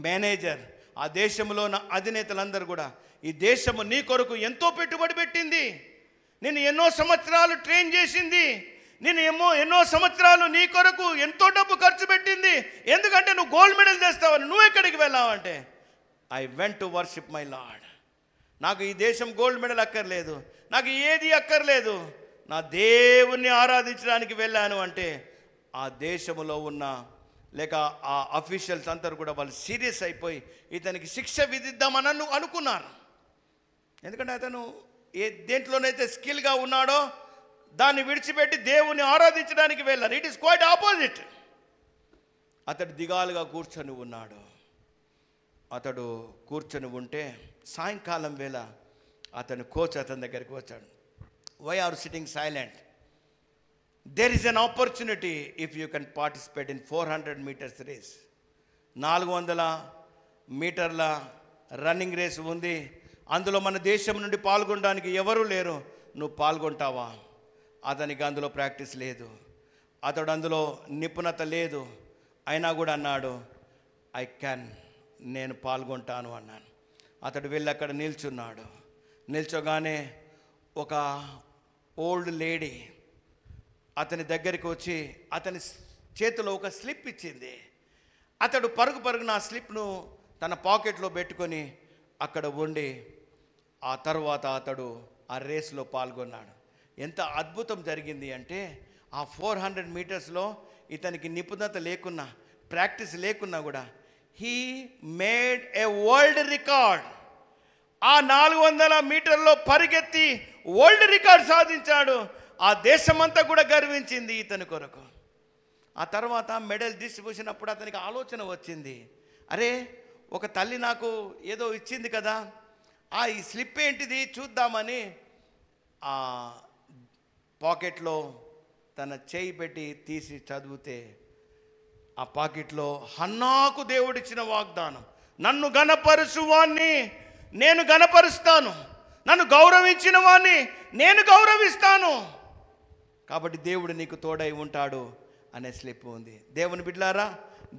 మేనేజర్, ఆ దేశంలో ఉన్న అధినేతలందరూ కూడా, ఈ దేశము నీ కొరకు ఎంతో పెట్టుబడి పెట్టింది, నేను ఎన్నో సంవత్సరాలు ట్రైన్ చేసింది, నేను ఎన్నో సంవత్సరాలు నీ కొరకు ఎంతో డబ్బు ఖర్చు పెట్టింది, ఎందుకంటే నువ్వు గోల్డ్ మెడల్ తెస్తావని. నువ్వు ఎక్కడికి వెళ్ళావంటే, I went to worship my lord. నాకు ఈ దేశం గోల్డ్ మెడల్ అక్కర్లేదు, నాకు ఏది అక్కర్లేదు, నా దేవుణ్ణి ఆరాధించడానికి వెళ్ళాను అంటే, ఆ దేశంలో ఉన్న లేక ఆ అఫీషియల్స్ అందరూ కూడా వాళ్ళు సీరియస్ అయిపోయి ఇతనికి శిక్ష విధిద్దామని అనుకున్నారు. ఎందుకంటే అతను దేంట్లోనైతే స్కిల్గా ఉన్నాడో దాన్ని విడిచిపెట్టి దేవుని ఆరాధించడానికి వెళ్ళారు. It is quite opposite. అతడు దిగాలుగా కూర్చొని ఉన్నాడు. అతడు కూర్చొని ఉంటే సాయంకాలం వేళ అతని కోచ్ అతని దగ్గరికి వచ్చాడు. Why are sitting silent? There is an opportunity if you can participate in 400 metres race. 400 మీటర్ల రన్నింగ్ రేస్ ఉంది, అందులో మన దేశం నుండి పాల్గొనడానికి ఎవరూ లేరు, నువ్వు పాల్గొంటావా? అతనికి అందులో ప్రాక్టీస్ లేదు, అతడు అందులో నిపుణత లేదు, అయినా కూడా అన్నాడు ఐ క్యాన్, నేను పాల్గొంటాను అన్నాను. అతడు వెళ్ళి అక్కడ నిల్చున్నాడు. నిల్చోగానే ఒక ఓల్డ్ లేడీ అతని దగ్గరికి వచ్చి అతని చేతిలో ఒక స్లిప్ ఇచ్చింది. అతడు పరుగున ఆ స్లిప్ను తన పాకెట్లో పెట్టుకొని అక్కడ ఉండి ఆ తర్వాత అతడు ఆ రేస్లో పాల్గొన్నాడు. ఎంత అద్భుతం జరిగింది అంటే, ఆ 400 మీటర్స్లో ఇతనికి నిపుణత లేకున్నా, ప్రాక్టీస్ లేకున్నా కూడా he made A world record. ఆ 400 మీటర్లో పరిగెత్తి వరల్డ్ రికార్డ్ సాధించాడు. ఆ దేశమంతా కూడా గర్వించింది ఇతని కొరకు. ఆ తర్వాత మెడల్ డిస్ట్రిబ్యూషన్ అప్పుడు అతనికి ఆలోచన వచ్చింది, అరే ఒక తల్లి నాకు ఏదో ఇచ్చింది కదా, ఈ స్లిప్ ఏంటిది చూద్దామని ఆ పాకెట్లో తన చేయి పెట్టి తీసి చదివితే ఆ పాకెట్లో హన్నాకు దేవుడిచ్చిన వాగ్దానం, నన్ను గణపరుచువాన్ని నేను గణపరుస్తాను, నన్ను గౌరవించిన వాణ్ణి నేను గౌరవిస్తాను, కాబట్టి దేవుడు నీకు తోడై ఉంటాడు అనే స్లిప్ ఉంది. దేవుని బిడ్డలారా,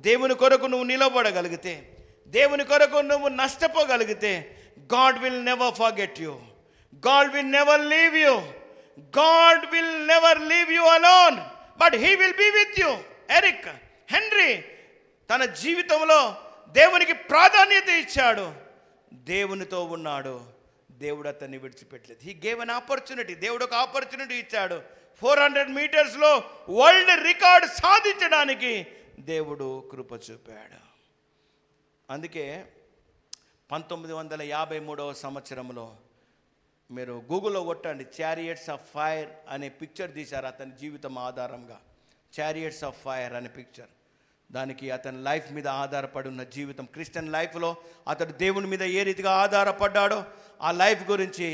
దేవుని కొరకు నువ్వు నిలబడగలిగితే, దేవుని కొరకు నువ్వు నష్టపోగలిగితే, God will never forget you, God will never leave you, God will never leave you alone, but he will be with you. Eric Henry తన జీవితంలో దేవునికి ప్రాధాన్యత ఇచ్చాడు, దేవునితో ఉన్నాడు, దేవుడు అతన్ని విడిచిపెట్టలేదు. హీ గేవ్ అన్ ఆపర్చునిటీ, దేవుడు ఒక ఆపర్చునిటీ ఇచ్చాడు. 400 మీటర్స్లో వరల్డ్ రికార్డ్ సాధించడానికి దేవుడు కృప చూపాడు. అందుకే 1953 సంవత్సరంలో మీరు గూగుల్లో కొట్టండి, చారియట్స్ ఆఫ్ ఫైర్ అనే పిక్చర్ తీశారు అతని జీవితం ఆధారంగా. చారియట్స్ ఆఫ్ ఫైర్ అనే పిక్చర్, దానికి అతని లైఫ్ మీద ఆధారపడి ఉన్న జీవితం, క్రిస్టియన్ లైఫ్లో అతడు దేవుని మీద ఏ రీతిగా ఆధారపడ్డాడో ఆ లైఫ్ గురించి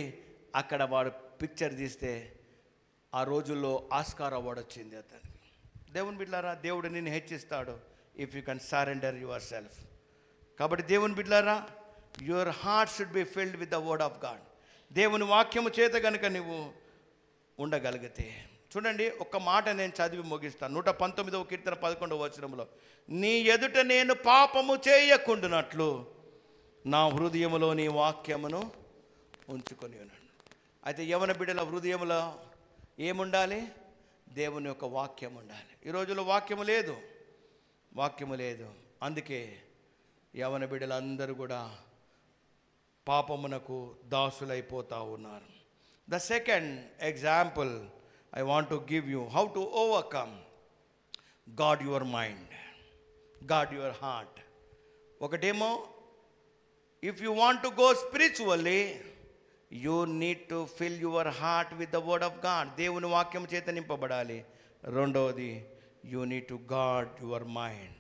అక్కడ వాడు పిక్చర్ తీస్తే ఆ రోజుల్లో ఆస్కార్ అవార్డు వచ్చింది అతనికి. దేవుని బిడ్డలారా, దేవుడు నిన్ను హెచ్చిస్తాడు if you can surrender your self. కాబట్టి దేవుని బిడ్డలారా, your heart should be filled with the word of God. దేవుని వాక్యము చేత కనుక నువ్వు ఉండగలిగితే, చూడండి ఒక్క మాట నేను చదివి ముగిస్తాను. 119వ కీర్తన 11వ వచనంలో, నీ ఎదుట నేను పాపము చేయకుండునట్లు నా హృదయములో నీ వాక్యమును ఉంచుకొని ఉన్నాను. అయితే యవన బిడ్డల హృదయంలో ఏముండాలి? దేవుని యొక్క వాక్యం ఉండాలి. ఈ రోజుల్లో వాక్యము లేదు, వాక్యము లేదు. అందుకే యవన బిడ్డలందరూ కూడా పాపమునకు దాసులైపోతూ ఉన్నారు. The second example I want to give you how to overcome. Guard your mind, guard your heart. ఒకటేమో, if you want to go spiritually, you need to fill your heart with the word of God. దేవుని వాక్యం చేత నింపబడాలి. రెండవది, you need to guard your mind,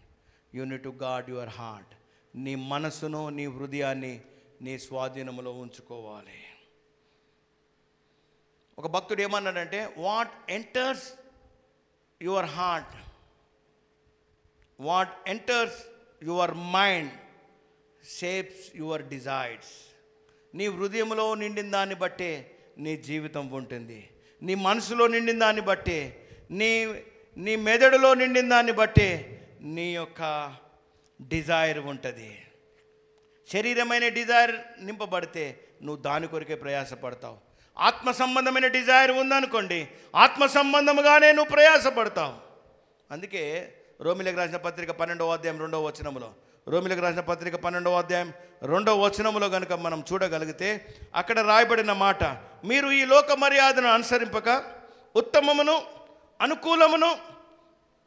you need to guard your heart. నీ మనసును, నీ హృదయాన్ని నీ స్వాధీనంలో ఉంచుకోవాలి. ఒక భక్తుడు ఏమన్నాడంటే, what enters your heart, what enters your mind shapes your desires. నీ హృదయంలో నిండిన దాన్ని బట్టే నీ జీవితం ఉంటుంది. నీ మనసులో నిండిన దాన్ని బట్టే, నీ మెదడులో నిండిన దాన్ని బట్టే నీ యొక్క డిజైర్ ఉంటుంది. శరీరమైన డిజైర్ నింపబడితే నువ్వు దాని కొరకే ప్రయాసపడతావు. ఆత్మ సంబంధమైన డిజైర్ ఉందనుకోండి, ఆత్మ సంబంధముగానే నువ్వు ప్రయాసపడతావు. అందుకే రోమిలకు రాసిన పత్రిక 12వ అధ్యాయం 2వ వచనములో, రోమిలకు రాసిన పత్రిక 12వ అధ్యాయం 2వ వచనములో కనుక మనం చూడగలిగితే అక్కడ రాయబడిన మాట, మీరు ఈ లోక మర్యాదను అనుసరింపక ఉత్తమమును అనుకూలమును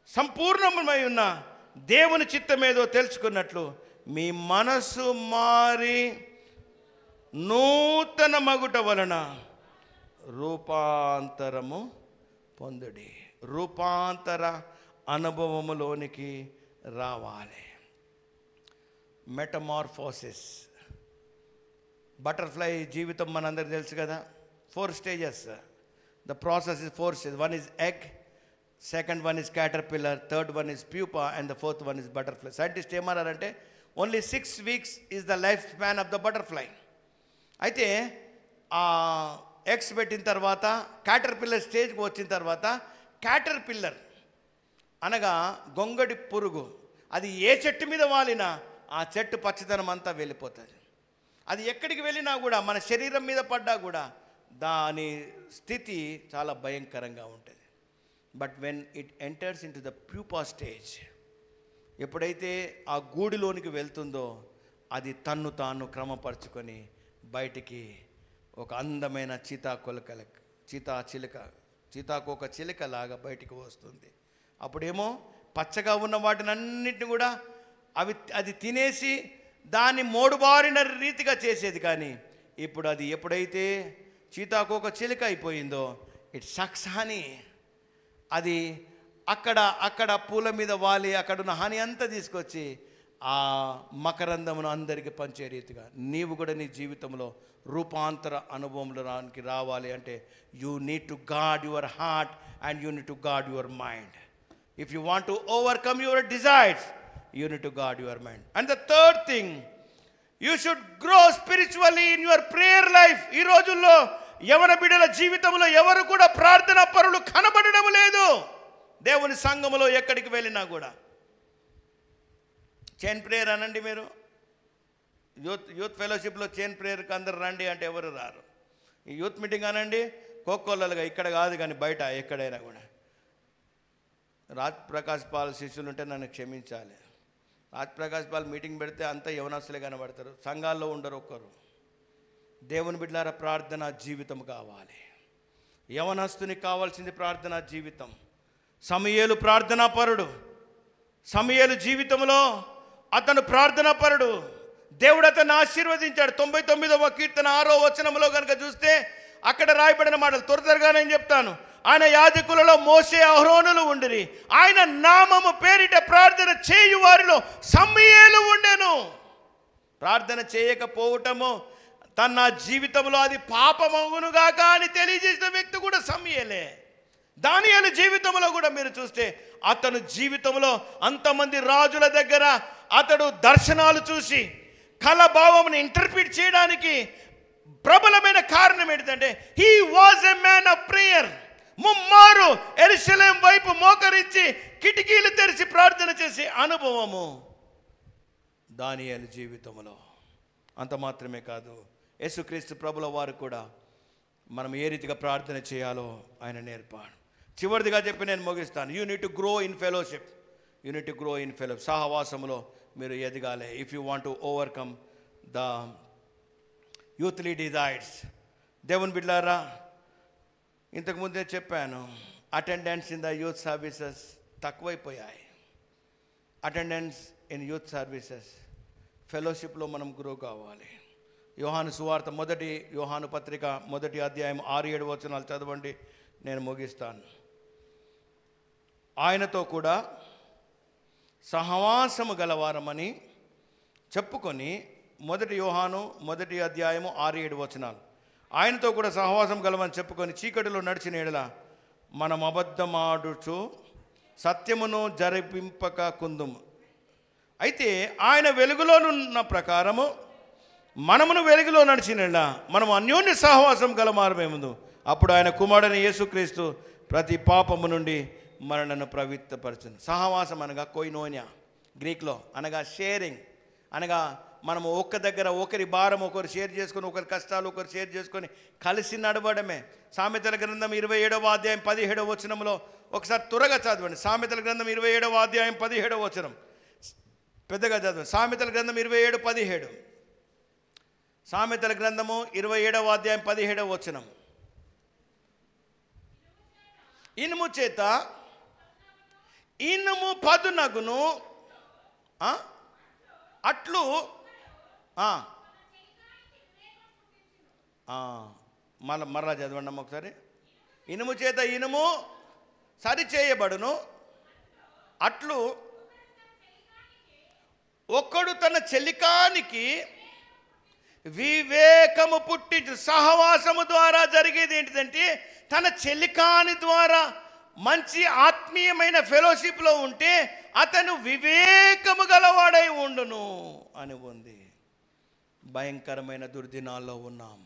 సంపూర్ణమై ఉన్న దేవుని చిత్తమేదో తెలుసుకున్నట్లు మీ మనసు మారి నూతన మగుట వలన రూపాంతరము పొందుడి. రూపాంతర అనుభవములోనికి రావాలి. మెటమార్ఫోసిస్. బటర్ఫ్లై జీవితం మనందరికీ తెలుసు కదా, 4 stages. The process is 4 stages. 1 is egg, second one is caterpillar, third one is pupa, and the fourth one is butterfly. Scientist ఏమన్నారంటే, only 6 weeks is the life span of the butterfly. అయితే ఆ eggs పెట్టిన తర్వాత caterpillar స్టేజ్కి వచ్చిన తర్వాత, caterpillar అనగా గొంగడి పురుగు, అది ఏ చెట్టు మీద వాలినా ఆ చెట్టు పచ్చదనం అంతా వెళ్ళిపోతుంది. అది ఎక్కడికి వెళ్ళినా కూడా, మన శరీరం మీద పడ్డా కూడా దాని స్థితి చాలా భయంకరంగా ఉంటుంది. But when it enters in to the pupa stage, ఎప్పుడైతే ఆ గూడిలోనికి వెళ్తుందో అది తన్ను తాను క్రమపరుచుకొని బయటికి ఒక అందమైన సీతాకోక చిలుకలాగా బయటికి వస్తుంది. అప్పుడేమో పచ్చగా ఉన్న వాటిని అన్నింటిని కూడా అది తినేసి దాన్ని మోడుబారిన రీతిగా చేసేది. కానీ ఇప్పుడు అది ఎప్పుడైతే సీతాకోక చిలుక అయిపోయిందో, ఇట్ సక్స్ హనీ. అది అక్కడ పూల మీద వాలి అక్కడున్న హనీ అంతా తీసుకొచ్చి ఆ మకరందమును అందరికీ పంచే రీతిగా నీవు కూడా నీ జీవితంలో రూపాంతర అనుభవంలోకి రావాలి అంటే you need to guard your heart and you need to guard your mind. If you want to overcome your desires you need to guard your mind. And the third thing, you should grow spiritually in your prayer life. ఈ రోజుల్లో యవన బిడ్డల జీవితంలో ఎవరు కూడా ప్రార్థనా పరులు కనబడడం లేదు. దేవుని సంఘములో ఎక్కడికి వెళ్ళినా కూడా చైన్ ప్రేయర్ అనండి, మీరు యూత్ ఫెలోషిప్లో చైన్ ప్రేయర్కి అందరు రండి అంటే ఎవరు రారు. ఈ యూత్ మీటింగ్ అనండి, కోక్కోళ్ళగా ఇక్కడ కాదు కానీ బయట ఎక్కడైనా కూడా. రాజ్ ప్రకాష్ పాల్ శిష్యులు ఉంటే నన్ను క్షమించాలి. రాజ్ ప్రకాష్ పాల్ మీటింగ్ పెడితే అంతా యవనస్తులే కనబడతారు, సంఘాల్లో ఉండరు ఒక్కరు. దేవుని బిడ్డలారా, ప్రార్థనా జీవితం కావాలి. యవనస్తునికి కావాల్సింది ప్రార్థనా జీవితం. సమూయేలు ప్రార్థనా పరుడు. సమూయేలు జీవితంలో అతను ప్రార్థనా పరుడు. దేవుడు అతన్ని ఆశీర్వదించాడు. 99వ కీర్తన 6వ వచనంలో కనుక చూస్తే అక్కడ రాయబడిన మాటలు త్వరగా నేను చెప్తాను. ఆయన యాజకులలో మోషే అహరోనులు ఉండిరి, ఆయన నామము పేరిట ప్రార్థన చేయు వారిలో సమూయేలు ఉండెను. ప్రార్థన చేయకపోవటము తన జీవితంలో అది పాపమగునుగాక అని తెలియజేసిన వ్యక్తి కూడా సమూయేలే. దానియేలు జీవితంలో కూడా మీరు చూస్తే అతను జీవితంలో అంతమంది రాజుల దగ్గర అతడు దర్శనాలు చూసి కళభావంని ఇంటర్ప్రిట్ చేయడానికి ప్రబలమైన కారణం ఏంటంటే he was a man of prayer. ముమ్మారు యెరూషలేం వైపు మోకరించి కిటికీలు తెరిచి ప్రార్థన చేసే అనుభవము దానియేలు జీవితంలో. అంత మాత్రమే కాదు, యేసుక్రీస్తు ప్రభుల వారు కూడా మనం ఏ రీతిగా ప్రార్థన చేయాలో ఆయన నేర్పాడు. చివరిదిగా చెప్పి నేను ముగిస్తాను. You need to grow in fellowship. You need to grow in fellowship. సహవాసములో మీరు ఎదగాలి. If you want to overcome the youthly desires. దేవుని బిడ్డలారా, ఇంతకుముందే చెప్పాను, attendance in the youth services తక్కువైపోయాయి. Attendance in youth services. ఫెలోషిప్లో మనం గ్రో కావాలి. యోహాను సువార్త మొదటి యోహాను పత్రిక 1వ అధ్యాయం 6-7 వచనాలు చదవండి, నేను ముగిస్తాను. ఆయనతో కూడా సహవాసము గలవారమని చెప్పుకొని, 1 యోహాను 1వ అధ్యాయము 6-7 వచనాలు. ఆయనతో కూడా సహవాసం గలవని చెప్పుకొని చీకటిలో నడిచిన ఎడల మనం అబద్ధమాడుచు సత్యమును జరిపింపక కుందుము. అయితే ఆయన వెలుగులోనున్న ప్రకారము మనమును వెలుగులో నడిచిన మనం అన్యోన్య సహవాసం గలమారమేముందు. అప్పుడు ఆయన కుమారుడైన యేసుక్రీస్తు ప్రతి పాపము నుండి మనలను పవిత్రపరచును. సహవాసం అనగా కొయినోనియా, గ్రీక్లో అనగా షేరింగ్, అనగా మనము ఒక్క దగ్గర ఒకరి భారం ఒకరు షేర్ చేసుకొని, ఒకరి కష్టాలు ఒకరు షేర్ చేసుకొని కలిసి నడవడమే. సామెతల గ్రంథం 27వ అధ్యాయం 17వ వచనంలో ఒకసారి త్వరగా చదవండి. సామెతల గ్రంథం 27వ అధ్యాయం 17వ వచనం పెద్దగా చదవండి. సామెతల గ్రంథం 27:17. సామెతల గ్రంథము 27వ అధ్యాయం 17వ వచనం. ఇనుము చేత ఇనుము పదునగును, అట్లు మరలా చదవండి అమ్మ ఒకసారి. ఇనుము చేత ఇనుము సరిచేయబడును, అట్లు ఒక్కడు తన చెలికానికి వివేకము పుట్టించు. సహవాసము ద్వారా జరిగేది ఏంటిదంటే, తన చెలికాని ద్వారా మంచి ఆత్మీయమైన ఫెలోషిప్లో ఉంటే అతను వివేకము గలవాడై ఉండును అని ఉంది. భయంకరమైన దుర్దినాల్లో ఉన్నాం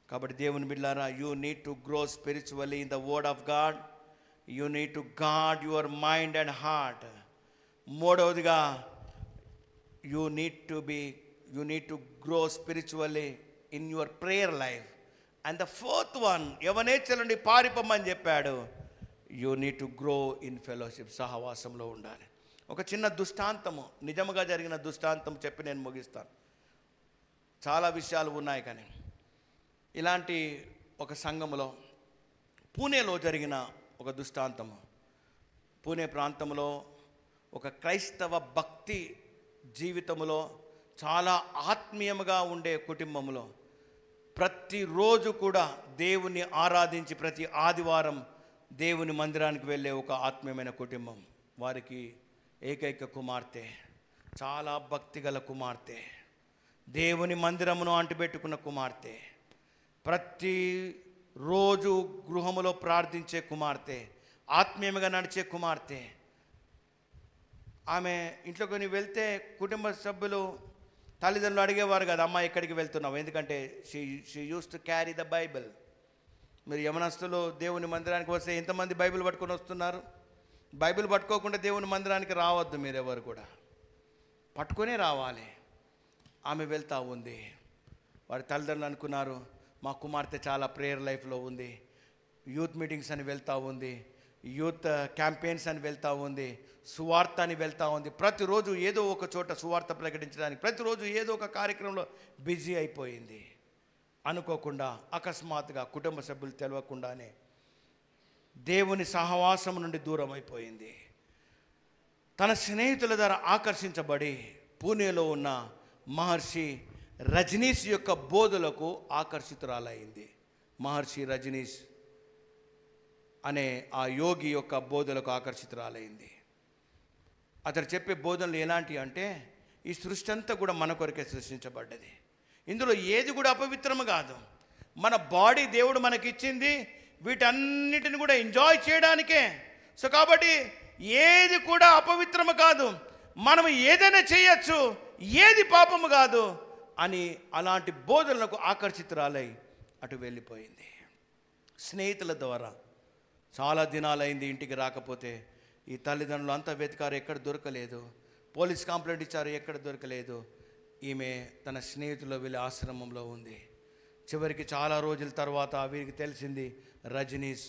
కాబట్టి దేవుని బిడ్డలారా, you need to grow spiritually in the word of God. You need to guard your mind and heart. మూడవదిగా, you need to grow spiritually in your prayer life. And the fourth one, యవనేచ్ఛల నుండి పారిపోమని చెప్పాడు. You need to grow in fellowship. సహవాసంలో ఉండాలి. ఒక చిన్న దృష్టాంతము, నిజముగా జరిగిన దృష్టాంతం చెప్పి నేను ముగిస్తాను. చాలా విషయాలు ఉన్నాయి కానీ ఇలాంటి ఒక సంఘములో పూణేలో జరిగిన ఒక దృష్టాంతము. పూణే ప్రాంతంలో ఒక క్రైస్తవ భక్తి జీవితంలో చాలా ఆత్మీయముగా ఉండే కుటుంబంలో ప్రతిరోజు కూడా దేవుని ఆరాధించి ప్రతి ఆదివారం దేవుని మందిరానికి వెళ్ళే ఒక ఆత్మీయమైన కుటుంబం. వారికి ఏకైక కుమార్తె. చాలా భక్తిగల కుమార్తె, దేవుని మందిరమును అంటిపెట్టుకున్న కుమార్తె, ప్రతి రోజు గృహములో ప్రార్థించే కుమార్తె, ఆత్మీయంగా నడిచే కుమార్తె. ఆమె ఇంట్లోకి వెళ్తే కుటుంబ సభ్యులు తల్లిదండ్రులు అడిగేవారు కదా, అమ్మ ఎక్కడికి వెళ్తున్నావు, ఎందుకంటే she use to carry the Bible. మీరు యవనస్తులు దేవుని మందిరానికి వస్తే ఎంతమంది బైబిల్ పట్టుకొని వస్తున్నారు? బైబిల్ పట్టుకోకుండా దేవుని మందిరానికి రావద్దు మీరెవరు కూడా, పట్టుకొనే రావాలి. ఆమె వెళ్తూ ఉంది. వారి తల్లిదండ్రులు అనుకున్నారు, మా కుమార్తె చాలా ప్రేయర్ లైఫ్లో ఉంది, యూత్ మీటింగ్స్ అని వెళ్తూ ఉంది, యూత్ క్యాంపెయిన్స్ అని వెళ్తూ ఉంది, సువార్త అని వెళ్తూ ఉంది. ప్రతిరోజు ఏదో ఒక చోట సువార్త ప్రకటించడానికి, ప్రతిరోజు ఏదో ఒక కార్యక్రమంలో బిజీ అయిపోయింది. అనుకోకుండా అకస్మాత్తుగా కుటుంబ సభ్యులు తెలియకుండానే దేవుని సహవాసం నుండి దూరం అయిపోయింది. తన స్నేహితుల ద్వారా ఆకర్షించబడి పూణేలో ఉన్న మహర్షి రజనీష్ యొక్క బోధలకు ఆకర్షితురాలైంది. మహర్షి రజనీష్ అనే ఆ యోగి యొక్క బోధలకు ఆకర్షితురాలైంది. అతడు చెప్పే బోధనలు ఎలాంటివి అంటే, ఈ సృష్టి అంతా కూడా మన కొరకే సృష్టించబడ్డది, ఇందులో ఏది కూడా అపవిత్రము కాదు, మన బాడీ దేవుడు మనకిచ్చింది వీటన్నిటిని కూడా ఎంజాయ్ చేయడానికే. సో కాబట్టి ఏది కూడా అపవిత్రము కాదు, మనం ఏదైనా చేయొచ్చు, ఏది పాపము కాదు అని అలాంటి బోధనలకు ఆకర్షితురాలై అటు వెళ్ళిపోయింది. స్నేహితుల ద్వారా చాలా దినాలైంది ఇంటికి రాకపోతే. ఈ తల్లిదండ్రులు అంతా వెతికారు, ఎక్కడ దొరకలేదు. పోలీస్ కంప్లైంట్ ఇచ్చారు, ఎక్కడ దొరకలేదు. ఈమె తన స్నేహితుల వెళ్ళి ఆశ్రమంలో ఉంది. చివరికి చాలా రోజుల తర్వాత వీరికి తెలిసింది రజనీష్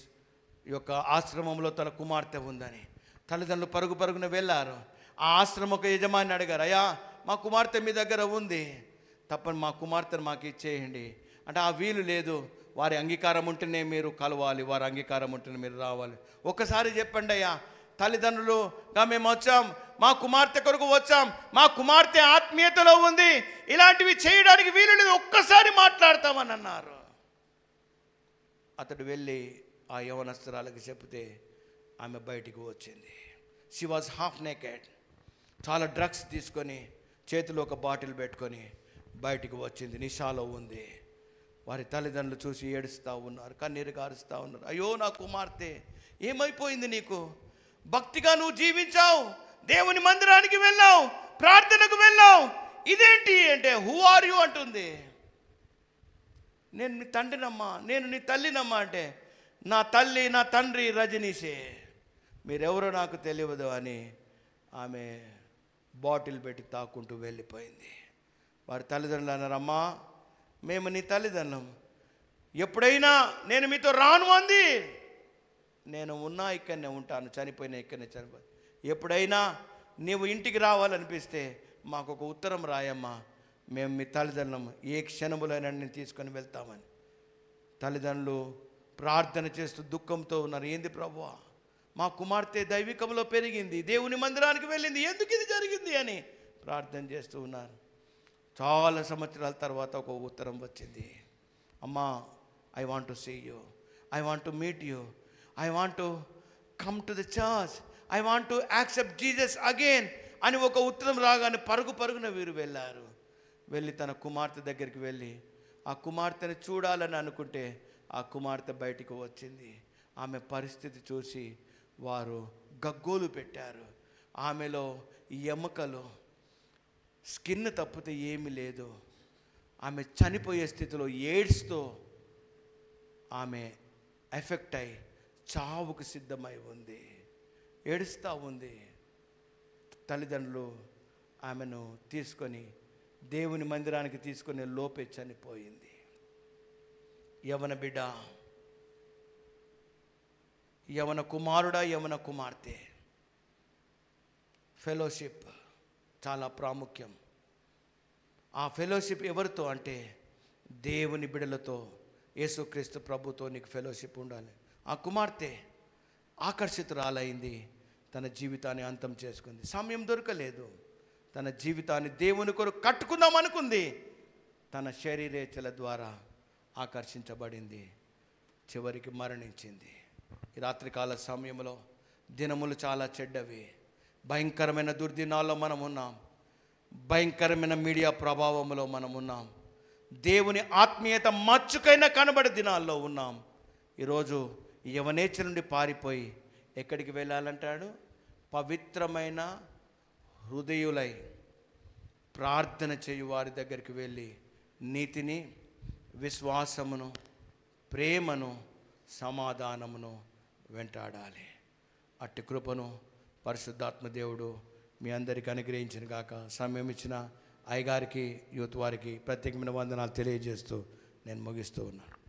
యొక్క ఆశ్రమంలో తన కుమార్తె ఉందని. తల్లిదండ్రులు పరుగు పరుగున వెళ్ళారు. ఆ ఆశ్రమకు యజమాని అడిగారు, అయ్యా మా కుమార్తె మీ దగ్గర ఉంది, తప్పని మా కుమార్తెను మాకు ఇచ్చేయండి అంటే, ఆ వీలు లేదు, వారి అంగీకారం ఉంటేనే మీరు కలవాలి, వారి అంగీకారం ఉంటేనే మీరు రావాలి. ఒక్కసారి చెప్పండి అయ్యా, తల్లిదండ్రులుగా మేము వచ్చాం, మా కుమార్తె కొరకు వచ్చాం, మా కుమార్తె ఆత్మీయతలో ఉంది, ఇలాంటివి చేయడానికి వీలు లేదు, ఒక్కసారి మాట్లాడతామని అన్నారు. అతడు వెళ్ళి ఆ యవనస్తురాలకు చెప్తే ఆమె బయటికి వచ్చింది. షీ వాజ్ హాఫ్ నేకెడ్, చాలా డ్రగ్స్ తీసుకొని చేతిలో ఒక బాటిల్ పెట్టుకొని బయటికి వచ్చింది, నిషాలో ఉంది. వారి తల్లిదండ్రులు చూసి ఏడుస్తూ ఉన్నారు, కన్నీరు గారుస్తూ ఉన్నారు. అయ్యో నా కుమార్తె, ఏమైపోయింది నీకు? భక్తిగా నువ్వు జీవించావు, దేవుని మందిరానికి వెళ్ళావు, ప్రార్థనకు వెళ్ళావు, ఇదేంటి అంటే, హూ ఆర్ యు అంటుంది. నేను నీ తండ్రినమ్మా, నేను నీ తల్లినమ్మా అంటే, నా తల్లి నా తండ్రి రజనీషే, మీరెవరో నాకు తెలియదు అని ఆమె బాటిల్ పెట్టి తాక్కుంటూ వెళ్ళిపోయింది. వారి తల్లిదండ్రులు అన్నారు, అమ్మా మేము నీ తల్లిదండ్రులం, ఎప్పుడైనా నేను మీతో రాను అంది. నేను ఉన్నా ఇక్కడనే ఉంటాను, చనిపోయినా ఇక్కడనే చనిపోయి, ఎప్పుడైనా నీవు ఇంటికి రావాలనిపిస్తే మాకు ఒక ఉత్తరం రాయమ్మా, మేము మీ తల్లిదండ్రులం, ఏ క్షణములైనా నేను తీసుకొని వెళ్తామని. తల్లిదండ్రులు ప్రార్థన చేస్తూ దుఃఖంతో ఉన్నారు. ఏంది ప్రభువా, మా కుమార్తె దైవికంలో పెరిగింది, దేవుని మందిరానికి వెళ్ళింది, ఎందుకు ఇది జరిగింది అని ప్రార్థన చేస్తూ ఉన్నారు. చాలా సంవత్సరాల తర్వాత ఒక ఉత్తరం వచ్చింది. అమ్మా, I want to see you, I want to meet you, I want to come to the church, I want to accept Jesus again అని ఒక ఉత్తరం రాగానే పరుగున వీరు వెళ్ళారు. వెళ్ళి తన కుమార్తె దగ్గరికి వెళ్ళి ఆ కుమార్తెని చూడాలని అనుకుంటే ఆ కుమార్తె బయటికి వచ్చింది. ఆమె పరిస్థితి చూసి వారు గగ్గోలు పెట్టారు. ఆమెలో ఎముకలు, స్కిన్ తప్పితే ఏమీ లేదు. ఆమె చనిపోయే స్థితిలో ఎయిడ్స్తో ఆమె ఎఫెక్ట్ అయి చావుకు సిద్ధమై ఉంది, ఏడుస్తూ ఉంది. తల్లిదండ్రులు ఆమెను తీసుకొని దేవుని మందిరానికి తీసుకొని లోపే చనిపోయింది. యవన బిడ్డ, యవన కుమారుడా, యవన కుమార్తె, ఫెలోషిప్ చాలా ప్రాముఖ్యం. ఆ ఫెలోషిప్ ఎవరితో అంటే దేవుని బిడ్డలతో, యేసుక్రీస్తు ప్రభుతో నీకు ఫెలోషిప్ ఉండాలి. ఆ కుమార్తె ఆకర్షితురాలైంది, తన జీవితాన్ని అంతం చేసుకుంది. సమయం దొరకలేదు, తన జీవితాన్ని దేవుని కొరకు కట్టుకుందాం అనుకుంది. తన శరీరేచ్ఛల ద్వారా ఆకర్షించబడింది, చివరికి మరణించింది. ఈ రాత్రికాల సమయంలో దినములు చాలా చెడ్డవి, భయంకరమైన దుర్దినాల్లో మనం ఉన్నాం. భయంకరమైన మీడియా ప్రభావంలో మనం ఉన్నాం. దేవుని ఆత్మీయత మచ్చుకైనా కనబడే దినాల్లో ఉన్నాం. ఈరోజు యవనేచ్ఛ నుండి పారిపోయి ఎక్కడికి వెళ్ళాలంటాడు? పవిత్రమైన హృదయులై ప్రార్థన చేయు వారి దగ్గరికి వెళ్ళి నీతిని, విశ్వాసమును, ప్రేమను, సమాధానమును వెంటాడాలి. అట్టి కృపను పరిశుద్ధాత్మ దేవుడు మీ అందరికీ అనుగ్రహించిన గాక. సమయం ఇచ్చిన అయ్యగారికి, యూత్ వారికి ప్రత్యేకమైన వందనాలు తెలియజేస్తూ నేను ముగిస్తూ ఉన్నాను.